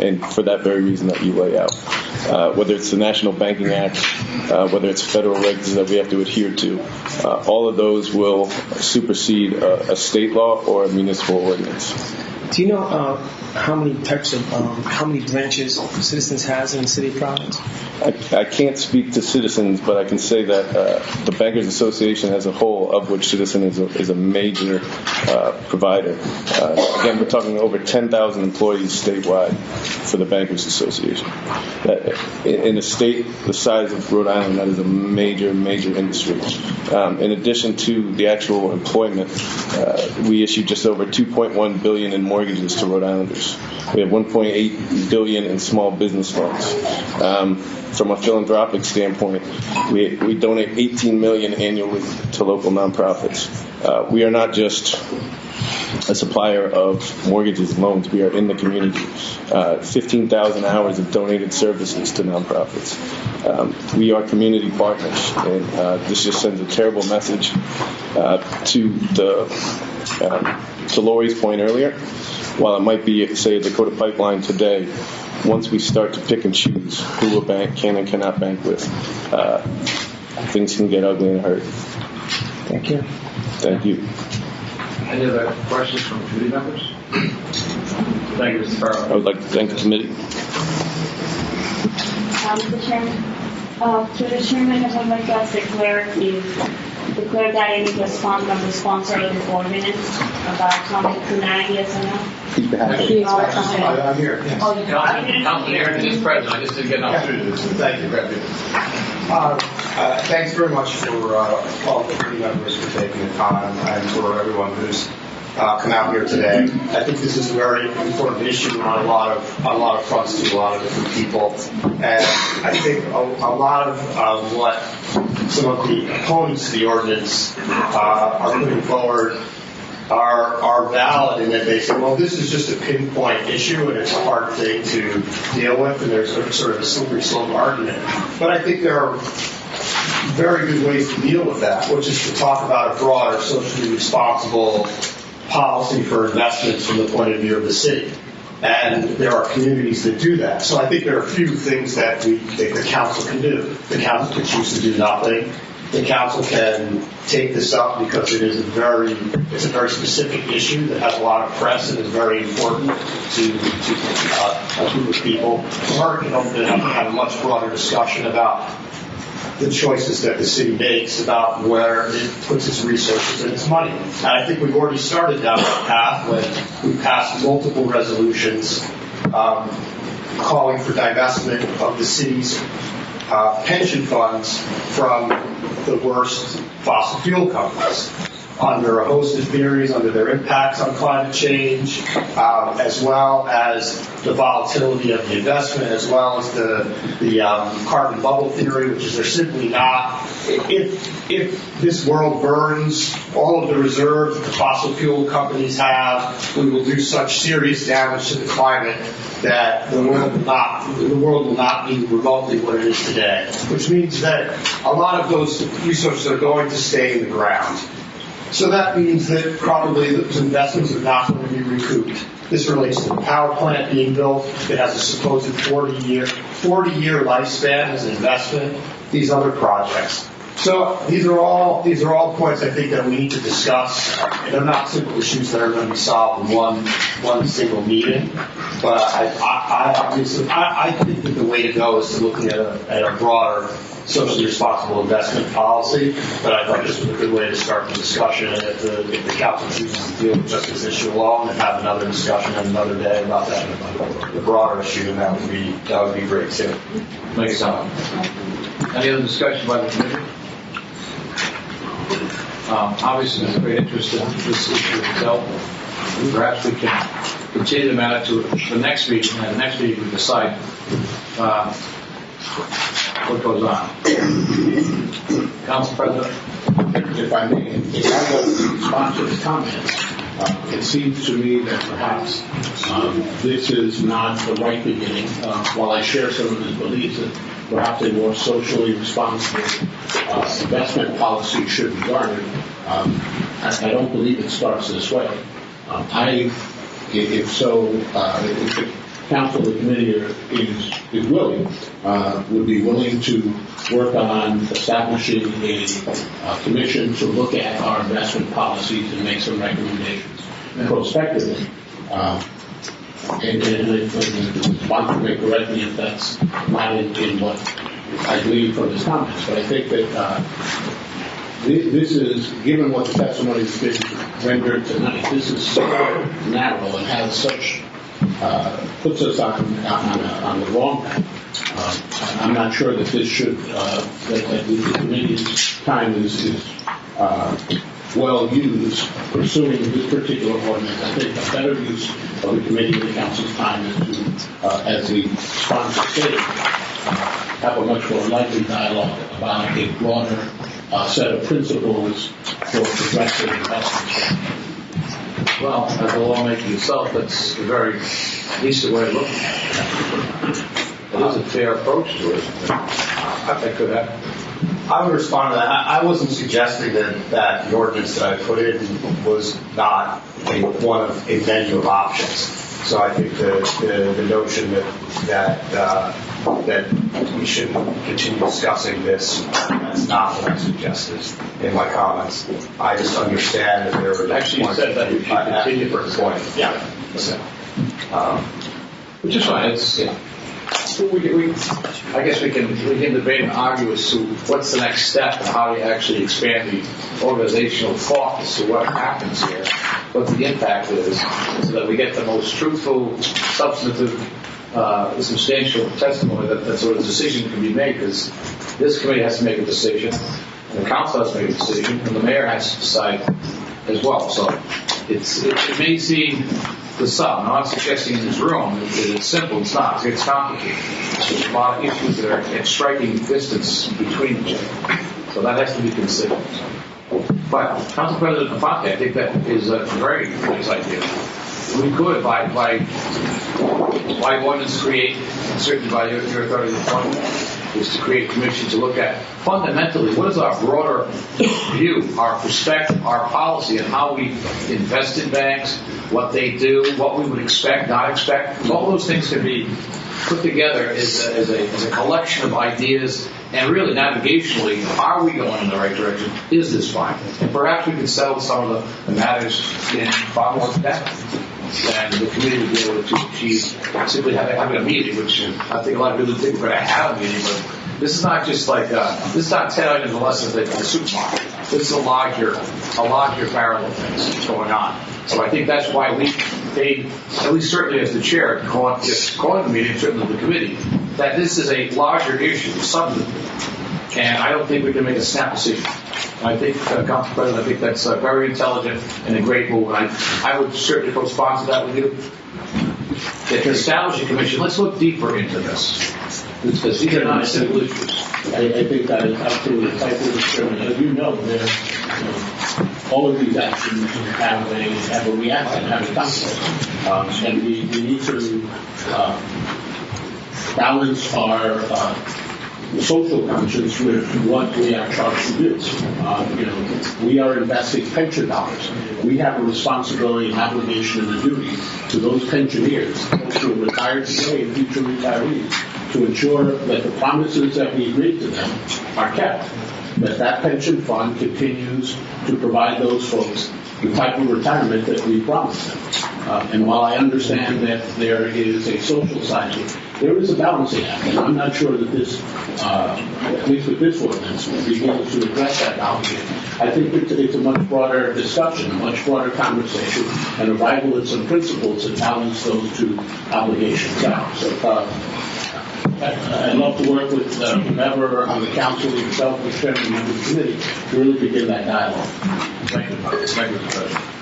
and for that very reason that you lay out. Whether it's the National Banking Act, whether it's federal regs that we have to adhere to, all of those will supersede a state law or a municipal ordinance. Do you know how many branches Citizens has in the city of Providence? I can't speak to Citizens, but I can say that the Bankers Association as a whole, of which Citizens is a major provider. Again, we're talking over 10,000 employees statewide for the Bankers Association. In a state the size of Rhode Island, that is a major industry. In addition to the actual employment, we issued just over $2.1 billion in mortgages to Rhode Islanders. We have $1.8 billion in small business loans. From a philanthropic standpoint, we donate $18 million annually to local nonprofits. We are not just a supplier of mortgages and loans. We are in the community. 15,000 hours of donated services to nonprofits. We are community partners, and this just sends a terrible message to Lori's point earlier. While it might be, say, a Dakota Pipeline today, once we start to pick and choose who a bank can and cannot bank with, things can get ugly and hurt. Thank you. Thank you. Any other questions from committee members? Thank you, Mr. Farrell. I would like to thank the committee. Mr. Chairman, to the chairman, I would like to ask the clerk declare that any response from the sponsor of the ordinance about Tommy Kunagi as well. I'm here. Oh, you Councilman Aaron is present. I just didn't get an opportunity. Thank you, President. Thanks very much for all the committee members for taking the time and for everyone who's come out here today. I think this is a very important issue on a lot of fronts to a lot of different people, and I think a lot of what some of the opponents of the ordinance are putting forward are valid in that they say, well, this is just a pinpoint issue and it's a hard thing to deal with, and there's sort of a slippery slope argument. But I think there are very good ways to deal with that, which is to talk about a broader socially responsible policy for investments from the point of view of the city. And there are communities that do that. So I think there are a few things that the council can do. The council can choose to do nothing. the council can take this up because it's a very specific issue that has a lot of press and is very important to a group of people. Or can open it up and have a much broader discussion about the choices that the city makes about where it puts its resources and its money. And I think we've already started down that path when we passed multiple resolutions calling for divestment of the city's pension funds from the worst fossil fuel companies under a host of theories, under their impacts on climate change, as well as the volatility of the investment, as well as the carbon bubble theory, which is they're simply not. If this world burns all of the reserves that the fossil fuel companies have, we will do such serious damage to the climate that the world will not be remotely what it is today, which means that a lot of those resources are going to stay in the ground. So that means that probably those investments are not going to be recouped. This relates to the power plant being built. It has a supposed 40-year lifespan as an investment. These other projects. So these are all points I think that we need to discuss. And they're not simple issues that are going to be solved in one single meeting. But I think that the way to go is to looking at a broader socially responsible investment policy. But I thought this was a good way to start the discussion. And if the council chooses to deal with just this issue alone and have another discussion another day about that, the broader issue, then that would be great too. Makes sense. Any other discussion by the committee? Obviously, there's great interest in this issue itself. Perhaps we can continue the matter to the next meeting, and the next meeting we decide what goes on. Council President? If I may, if I will respond to the comments, it seems to me that perhaps this is not the right beginning. While I share some of his beliefs that perhaps a more socially responsible investment policy should be garnered, I don't believe it starts this way. If the council, the committee is willing, would be willing to work on establishing a commission to look at our investment policies and make some recommendations prospectively. And the sponsor may correct me if that's not in what I gleaned from his comments, but I think that this is, given what the testimony has been rendered tonight, this is so narrow and has such, puts us on the wrong path. I'm not sure that this should, that the committee's time is well used pursuing this particular ordinance. I think a better use of the committee and the council's time is to, as the sponsor stated, have a much more lively dialogue about a broader set of principles for progressive investment. Well, as a lawmaker yourself, that's a very decent way of looking at it. It is a fair approach to it. That could happen. I would respond to that. I wasn't suggesting that the ordinance that I put in was not one of a menu of options. So I think the notion that we should continue discussing this, that's not what I suggested in my comments. I just understand that there are actually you said that we should continue for the point. Yeah. Which is fine. It's I guess we can debate and argue as to what's the next step and how you actually expand the organizational thought as to what happens here, what the impact is, so that we get the most truthful, substantive, substantial testimony that sort of decision can be made, because this committee has to make a decision, and the council has to make a decision, and the mayor has to decide as well. So it may seem to some, I'm not suggesting in this room that it's simple, it's not, it's complicated. There's a lot of issues that are at striking distance between each other. So that has to be considered. But Council President Infante, I think that is a very nice idea. We could, by ordinance, create, certainly by your authority of appointment, is to create a commission to look at fundamentally what is our broader view, our perspective, our policy, and how we invest in banks, what they do, what we would expect, not expect. All those things can be put together as a collection of ideas And really, navigationally, are we going in the right direction? Is this fine? And perhaps we could settle some of the matters in far more depth. And the committee would be able to achieve simply having a meeting, which I think a lot of people think we're going to have a meeting, but this is not just like, this is not 10 items of lessons at the supermarket. This is a larger parallel things going on. So I think that's why they, at least certainly as the chair, calling the meeting, certainly the committee, that this is a larger issue, substantive. And I don't think we can make a snap decision. I think, Council President, I think that's very intelligent and a great move. And I would certainly co-sponsor that with you. If you establish a commission, let's look deeper into this. Because these are not simple issues. I think that is absolutely insightful, Mr. Chairman. As you know, all of these actions have a reaction, have a consequence. And we need to balance our social conscience with what we are charged to do. We are investing pension dollars. We have a responsibility, an obligation, and a duty to those pensioners, those who are retired today and future retirees, to ensure that the promises that we agreed to them are kept, that pension fund continues to provide those folks the type of retirement that we promised them. And while I understand that there is a social side to it, there is a balancing act, and I'm not sure that this, at least with this ordinance, will be able to address that balancing act. I think it's a much broader discussion, a much broader conversation, and a rival in some principles that balance those two obligations out. So I'd love to work with whomever on the council, yourself, the chairman of the committee, to really begin that dialogue. Thank you, Mr. President.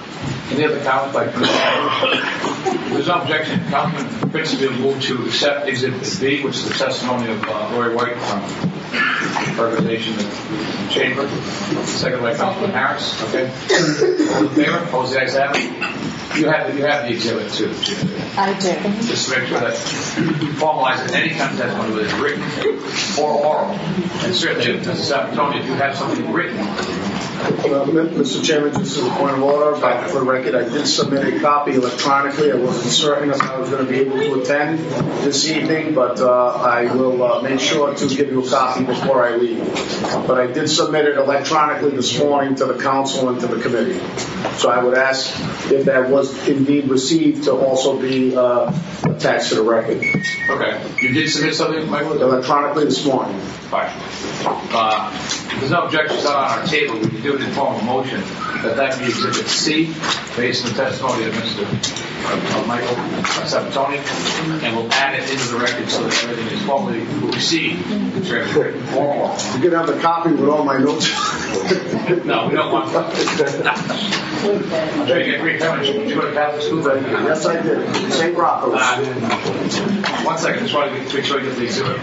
Any other comments by Commissioner? There's no objection. Councilman Prince will move to accept Exhibit B, which is the testimony of Lori White from the organization of the Chamber. Second by Councilman Harris. Okay. All in favor? Opposed? The ayes have it. You have the exhibit too. I do. Just to make sure that you formalize it. Any kind of testimony, whether it's written or oral. And certainly, Mr. Tony, if you have something written. Mr. Chairman, just as a point of order, but for the record, I did submit a copy electronically. I wasn't certain if I was going to be able to attend this evening, but I will make sure to give you a copy before I leave. But I did submit it electronically this morning to the council and to the committee. So I would ask if that was indeed received to also be attached to the record. Okay. You did submit something, Michael? Electronically this morning. Fine. There's no objections on our table. We can do it in form of motion that be Exhibit C, based on the testimony of Mr. Michael Sabatoni, and we'll add it into the record so that everything is formally received in terms of written form. You can have the copy with all my notes. No, we don't want that. I'm sure you get great coverage. Did you go to Catholic school? Yes, I did. St. Rocco's. 1 second. Just want to make sure you get the exhibit.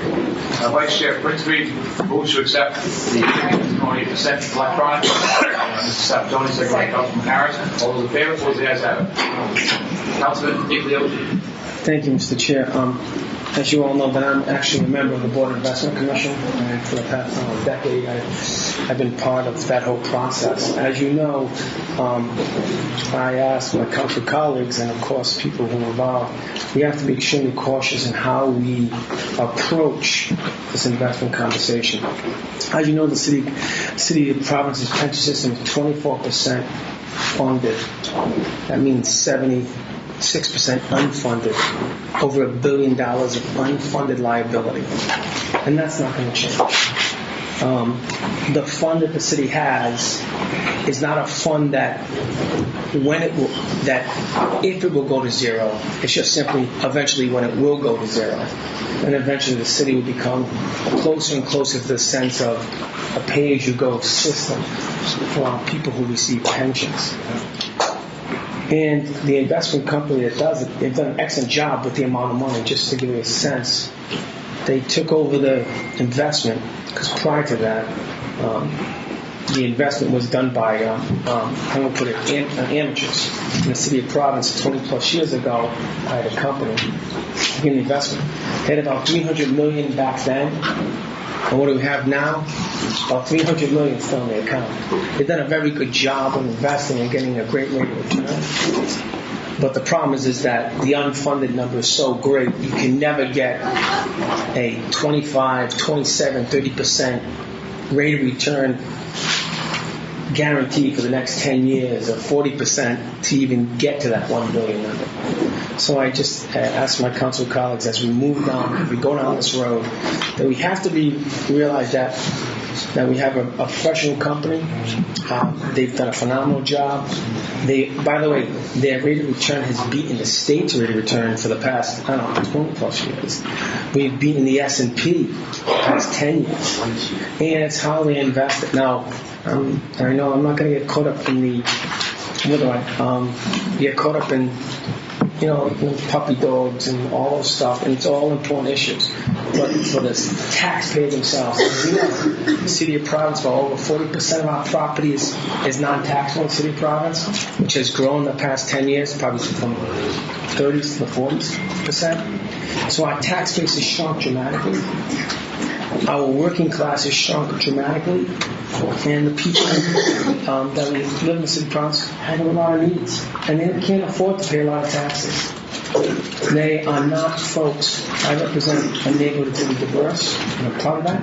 Vice Chair Prinsby moves to accept the testimony sent electronically. Mr. Sabatoni, second by Councilman Harris. All those in favor, opposed, the ayes have it. Councilman Igliotti. Thank you, Mr. Chair. As you all know, that I'm actually a member of the Board of Investment Commission, and for the past decade, I've been part of that whole process. As you know, I asked my council colleagues, and of course people who are involved, we have to be extremely cautious in how we approach this investment conversation. As you know, the city of Providence's pension system is 24% funded. That means 76% unfunded, over $1 billion of unfunded liability, and that's not going to change. The fund that the city has is not a fund that if it will go to zero, it's just simply eventually when it will go to zero, and eventually the city will become closer and closer to the sense of a pay-as-you-go system for people who receive pensions. And the investment company that does it, they've done an excellent job with the amount of money. Just to give you a sense, they took over the investment, because prior to that, the investment was done by, I'm going to put it, amateurs. In the city of Providence, 20 plus years ago, I had a company in the investment. They had about $300 million back then. And what do we have now? About $300 million still in the account. They've done a very good job of investing and getting a great rate of return. But the problem is that the unfunded number is so great, you can never get a 25, 27, 30% rate of return guaranteed for the next 10 years, or 40% to even get to that $1 billion number. So I just ask my council colleagues, as we move down, if we go down this road, that we have to realize that we have a professional company. They've done a phenomenal job. By the way, their rate of return has beaten the state's rate of return for the past, 20 plus years. We've beaten the S&P the past 10 years. And it's how they invest. Now, I know I'm not going to get caught up in get caught up in, puppy dogs and all those stuff, and it's all important issues. But for the taxpayer themselves, we know the city of Providence, well, over 40% of our property is non-taxable in the city of Providence, which has grown the past 10 years, probably from 30s to the 40%. So our tax base has shrunk dramatically. Our working class has shrunk dramatically, and the people that live in the city of Providence have a lot of needs, and they can't afford to pay a lot of taxes. They are not folks. I represent a neighborhood that's really diverse, and I'm proud of that,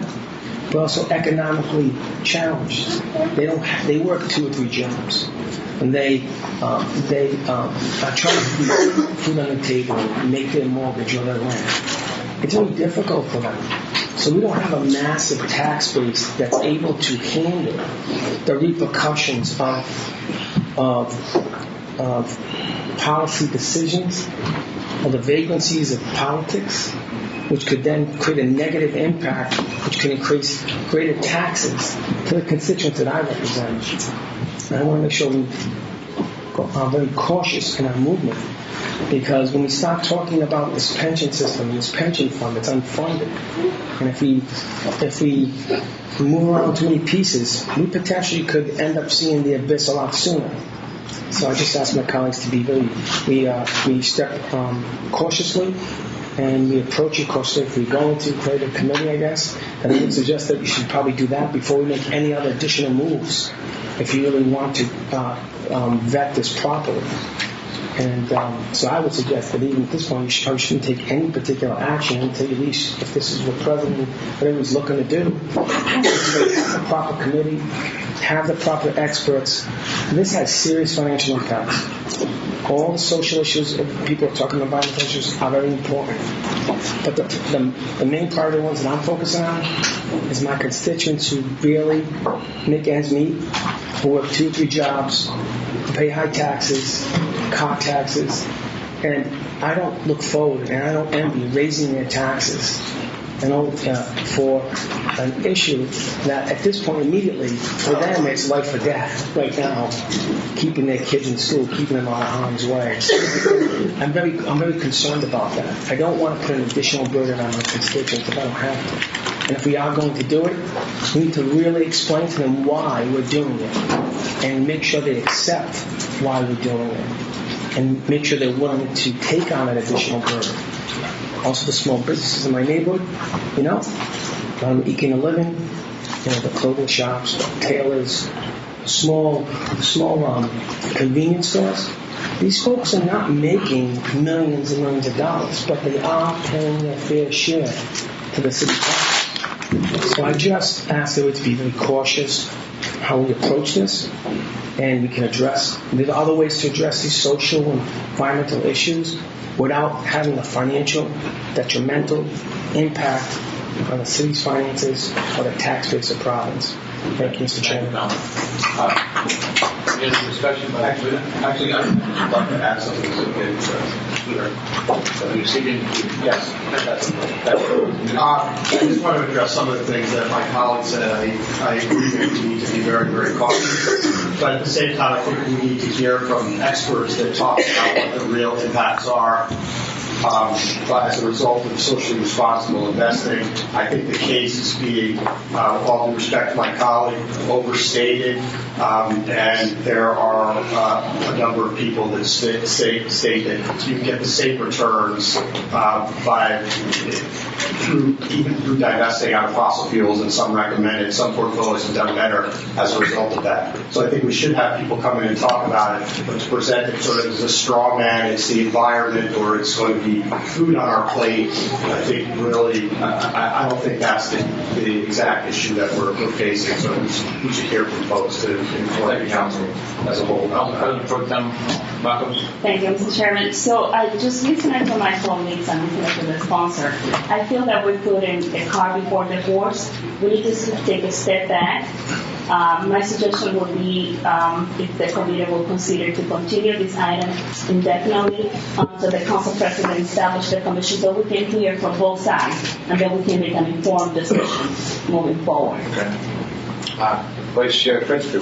but also economically challenged. They work 2 or 3 jobs, and they are trying to keep food on the table and make their mortgage or their rent. It's really difficult for them. So we don't have a massive tax base that's able to handle the repercussions of policy decisions, or the vagrancies of politics, which could then create a negative impact, which can increase greater taxes to the constituents that I represent. And I want to make sure we are very cautious in our movement, because when we start talking about this pension system, this pension fund that's unfunded, and if we move around too many pieces, we potentially could end up seeing the abyss a lot sooner. So I just ask my colleagues to be we step cautiously, and we approach it cautiously. If we go into create a committee, I guess, and I would suggest that we should probably do that before we make any other additional moves, if you really want to vet this properly. And so I would suggest that even at this point, you probably shouldn't take any particular action until at least, if this is what President whatever he's looking to do, have the proper committee, have the proper experts. And this has serious financial impacts. All the social issues that people are talking about, issues are very important. But the main part of the ones that I'm focusing on is my constituents who really make ends meet, who work 2 or 3 jobs, who pay high taxes, car taxes, and I don't look forward and I don't envy raising their taxes for an issue that at this point immediately for them it's life or death right now, keeping their kids in school, keeping them out of harm's way. I'm very concerned about that. I don't want to put an additional burden on my constituents if I don't have to. And if we are going to do it, we need to really explain to them why we're doing it, and make sure they accept why we're doing it, and make sure they're willing to take on an additional burden. Also the small businesses in my neighborhood, eking a living, the clothing shops, tailors, small convenience stores. These folks are not making millions and millions of dollars, but they are paying their fair share to the city tax. So I just ask that we to be very cautious how we approach this, and we can address, there's other ways to address these social and environmental issues without having a financial detrimental impact on the city's finances or the tax base of Providence. Thank you, Mr. Chairman. Any other discussion? Actually, I'd like to add something to it. You're seeking? Yes. I just want to address some of the things that my colleague said. I agree that we need to be very, very cautious. But at the same time, I think we need to hear from experts that talk about what the real impacts are as a result of socially responsible investing. I think the case is being, with all due respect to my colleague, overstated, and there are a number of people that state that you can get the same returns even through divesting out of fossil fuels, and some recommend it. Some portfolios have done better as a result of that. So I think we should have people come in and talk about it, but to present it sort of as a straw man, it's the environment or it's going to be food on our plate, I think really, I don't think that's the exact issue that we're facing. So we should hear from folks to inform the council as a whole. Thank you, Mr. Chairman. So I just listening to my colleagues and listening to the sponsor, I feel that we're putting the cart before the horse. We need to take a step back. My suggestion would be if the committee will consider to continue this item indefinitely until the council president establishes the commission so we can hear from both sides and then we can make an informed decision moving forward. Okay. Vice Chair Pritzker,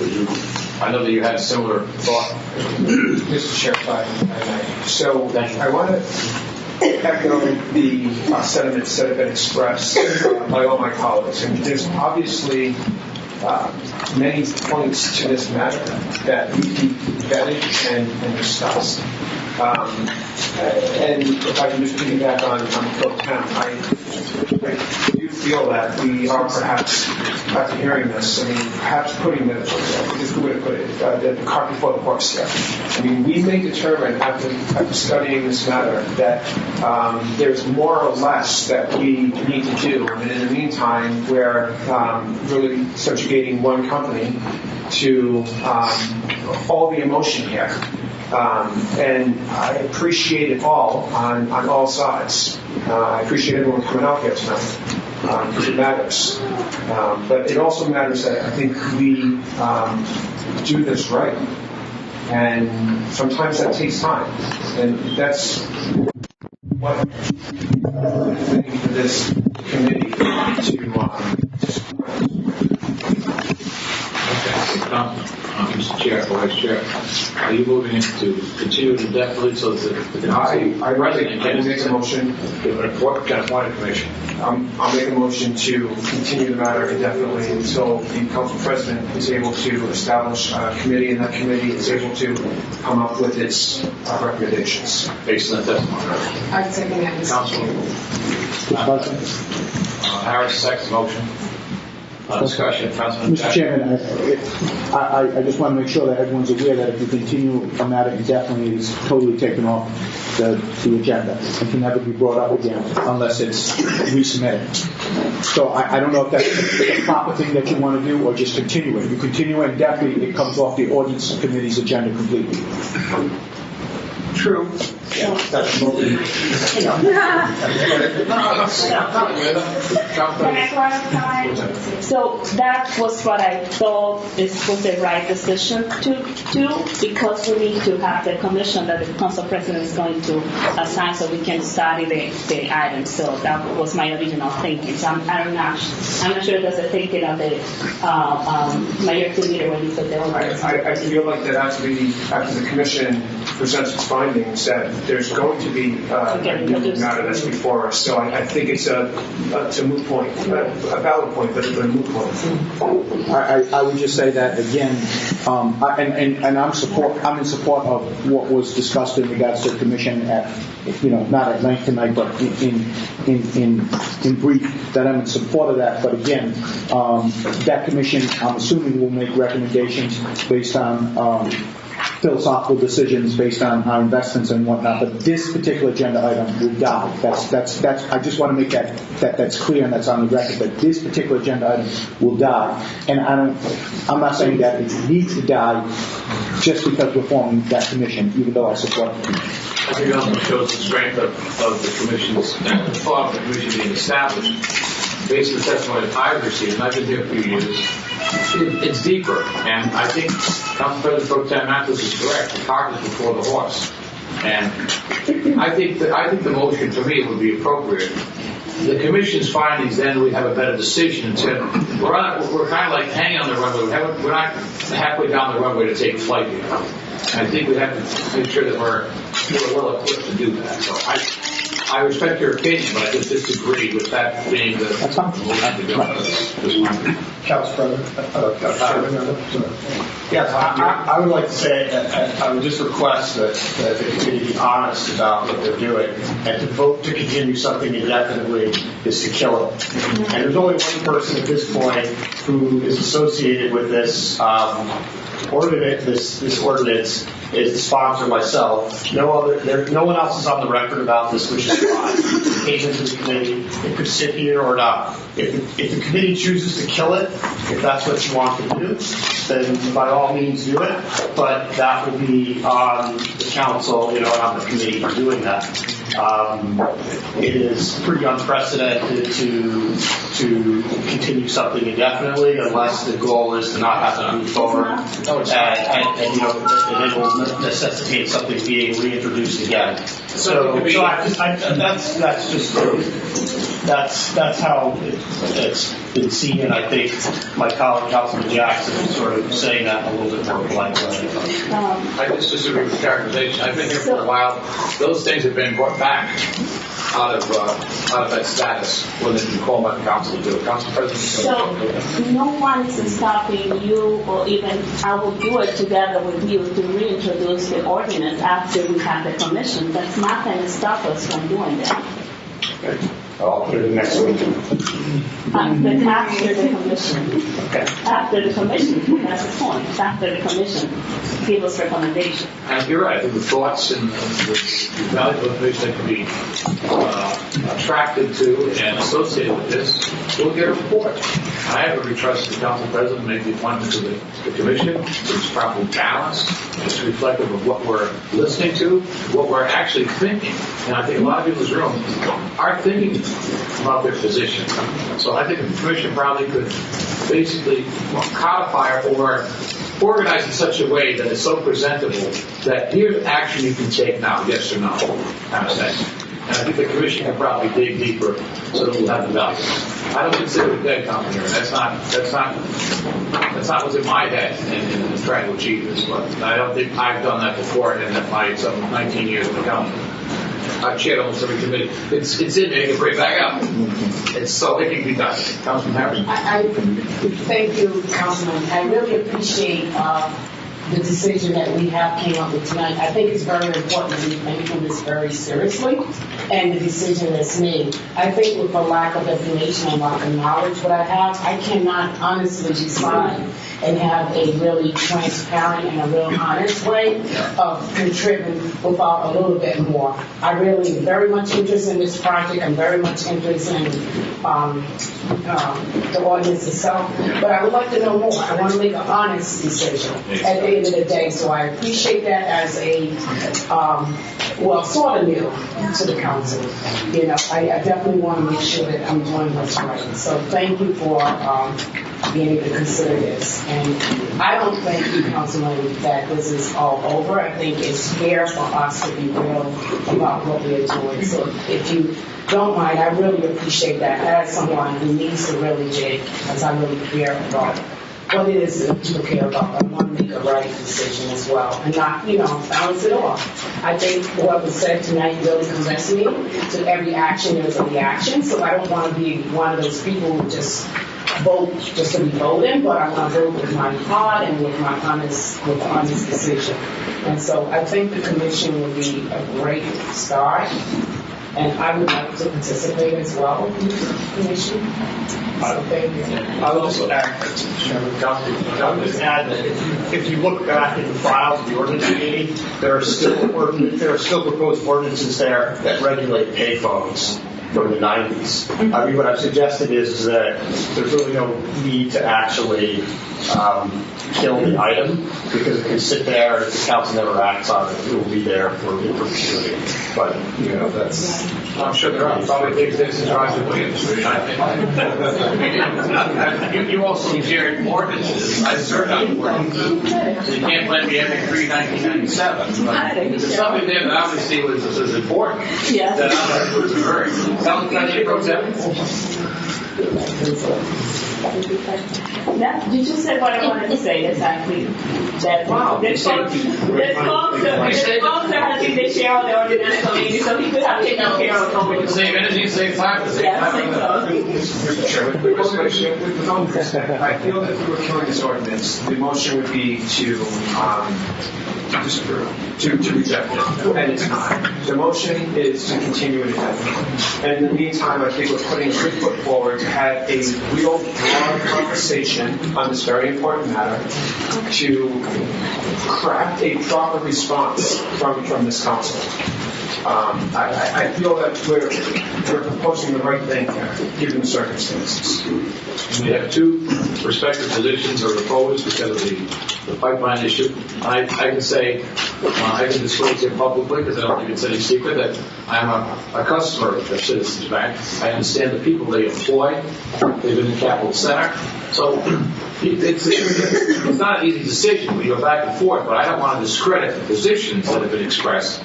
I know that you had a similar thought. Mr. Chair, so I want to echo the sentiments that have been expressed by all my colleagues. And there's obviously many points to this matter that need to be vetted and discussed. And if I can just piggyback on Pro Tem, I do feel that we are perhaps, after hearing this, perhaps putting the cart before the horse here. We may determine after studying this matter that there's more or less that we need to do. And in the meantime, we're really subjugating one company to all the emotion here. And I appreciate it all on all sides. I appreciate everyone coming out here tonight because it matters. But it also matters that I think we do this right. And sometimes that takes time. And that's what I'm thinking for this committee to Mr. Chair, Vice Chair, are you moving it to continue indefinitely so that the president can make a motion? Can appoint a commission. I'll make a motion to continue the matter indefinitely until the council president is able to establish a committee, and that committee is able to come up with its recommendations. Based on that testimony. I second that. Councilman Harris, second motion. Discussion, Councilman Mr. Chairman, I just want to make sure that everyone's aware that if you continue a matter indefinitely, it's totally taken off the agenda and can never be brought up again unless it's resubmitted. So I don't know if that's the proper thing that you want to do or just continue it. If you continue it indefinitely, it comes off the ordinance committee's agenda completely. True. So that was what I thought was the right decision to do, because we need to have the commission that the council president is going to assign so we can study the items. So that was my original thinking. So I'm not sure that's the thinking of the majority leader when you put the over. I feel like that after the commission presents its findings, that there's going to be a new matter that's before us. So I think it's a moot point, a valid point, but a moot point. I would just say that again, and I'm in support of what was discussed in regards to the commission at, not at length tonight, but in brief, that I'm in support of that. But again, that commission, I'm assuming, will make recommendations based on philosophical decisions based on our investments and whatnot, but this particular agenda item will die. That's. I just want to make that's clear and that's on the record that this particular agenda item will die. And I'm not saying that it needs to die just because we're forming that commission, even though I support it. I think it also shows the strength of the commission's thought of the commission being established. Based on the testimony that I've received, and I've been here a few years, it's deeper. And I think Council President Pro Tem Mathis is correct. The cart is before the horse. And I think the motion for me would be appropriate. The commission's findings, then we have a better decision. We're kind of like hanging on the runway. We're not halfway down the runway to take flight here. And I think we have to make sure that we're well equipped to do that. So I respect your opinion, but I just disagree with that being the. That's fine. Council President, yes, I would like to say, I would just request that the committee be honest about what they're doing, and to vote to continue something indefinitely is to kill it. And there's only one person at this point who is associated with this ordinance. This ordinance is the sponsor, myself. No one else is on the record about this, which is fine. It came into the committee. It could sit here or not. If the committee chooses to kill it, if that's what you want to do, then by all means do it. But that will be on the council, and on the committee for doing that. It is pretty unprecedented to continue something indefinitely unless the goal is to not have to move forward, and it will necessitate something being reintroduced again. So that's how it's been seen, and I think my colleague Councilman Jackson is sort of saying that a little bit more politely. I just disagree with the characterization. I've been here for a while. Those things have been brought back out of that status when they've been called by the council to do it. Council President. So no one is stopping you, or even I will do it together with you to reintroduce the ordinance after we have the commission. That's not going to stop us from doing that. Okay. I'll put it next week. But after the commission. Okay. After the commission, that's the point. After the commission, give us recommendation. And you're right. I think the thoughts and the valuable information that can be attracted to and associated with this, we'll get a report. I have every trust in the council president to make the appointment to the commission. It's properly balanced. It's reflective of what we're listening to, what we're actually thinking. And I think a lot of people in this room are thinking about their position. So I think the commission probably could basically codify or organize in such a way that it's so presentable that here's action you can take now, yes or no, kind of thing. And I think the commission can probably dig deeper so that we'll have the value. I don't consider it dead company here. That's not what's in my head in trying to achieve this. But I don't think I've done that before in my 19 years of the council. I've chaired almost every committee. It's in me. I can bring it back up. It's so it can be done. Councilman Harris. I thank you, Councilman. I really appreciate the decision that we have came up with tonight. I think it's very important that we taking this very seriously, and the decision that's made. I think with the lack of information and lack of knowledge what I have, I cannot honestly decide and have a really transparent and a real honest way of contributing without a little bit more. I really am very much interested in this project. I'm very much interested in the ordinance itself, but I would like to know more. I want to make an honest decision at the end of the day, so I appreciate that as a sort of new to the council. I definitely want to make sure that I'm doing what's right. So thank you for being able to consider this. And I don't think, Councilman, that this is all over. I think it's fair for us to be real about what we're doing. So if you don't mind, I really appreciate that as someone who needs to really dig, because I really care about what it is that people care about. I want to make a right decision as well, and not, balance it off. I think what was said tonight really convinced me to every action there's a reaction, so I don't want to be one of those people who just vote just to be voting, but I want to vote with my heart and with my honest decision. And so I think the commission would be a great start. And I would like to participate as well in the commission. So thank you. I would also add, Chairman Guthrie, I would just add that if you look back in the files of the ordinance committee, there are still proposed ordinances there that regulate payphones from the 90s. I mean, what I've suggested is that there's really no need to actually kill the item, because it can sit there, and if the council never acts on it, it will be there for perpetuity. But, that's... I'm sure there are probably things that drive the Williams. You also chaired ordinances. I served on ordinances. So you can't blame me every 1997. But there's something there that obviously was important. Yes. That I was very. Councilman Pro Tem? That, you just said what I wanted to say, exactly. That the sponsor has been the chair of the ordinance committee, so he could have taken care of it. Save energy, save time. Mr. Chairman, I feel that if we were killing this ordinance, the motion would be to disapprove, to reject it, and it's not. The motion is to continue it indefinitely. And in the meantime, I think we're putting a good foot forward to have a real broad conversation on this very important matter, to craft a proper response from this council. I feel that we're proposing the right thing here, given the circumstances. We have two respective positions are opposed because of the pipeline issue. I can say, I can disclose here publicly because I don't think it's any secret that I'm a customer of Citizens Bank. I understand the people they employ. They've been in Capitol Center. So it's not an easy decision. We go back and forth, but I don't want to discredit the positions that have been expressed.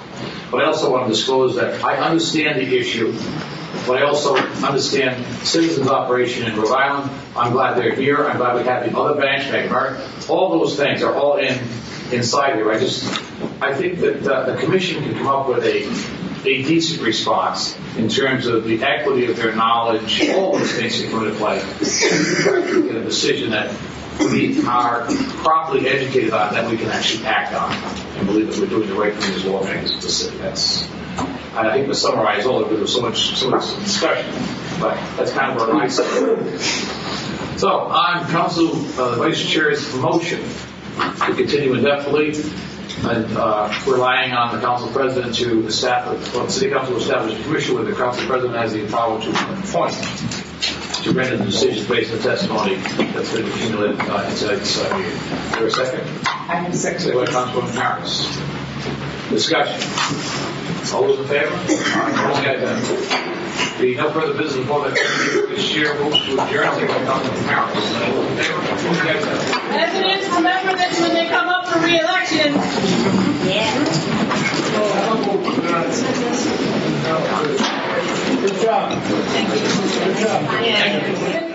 But I also want to disclose that I understand the issue, but I also understand Citizens' operation in Rhode Island. I'm glad they're here. I'm glad we have the other banks, Bank of America. All those things are all inside here. I think that the commission can come up with a decent response in terms of the equity of their knowledge. All those things can come into play. Get a decision that we are properly educated on, that we can actually act on, and believe that we're doing the right thing as lawmakers of the city. I think to summarize all of it, there was so much discussion, but that's kind of where I sit. So, I'm Council, the Vice Chair's motion to continue indefinitely, and relying on the Council President to establish, the City Council will establish a commission where the Council President has the power to appoint, to render the decisions based on testimony that's been accumulated inside this meeting. Is there a second? I have a second. Second by Councilwoman Harris. Discussion. All those in favor? Being no further business before the chair moves to adjourn, I'll take by Councilwoman Harris. All those in favor? Residents, remember this when they come up for re-election. Good job. Thank you.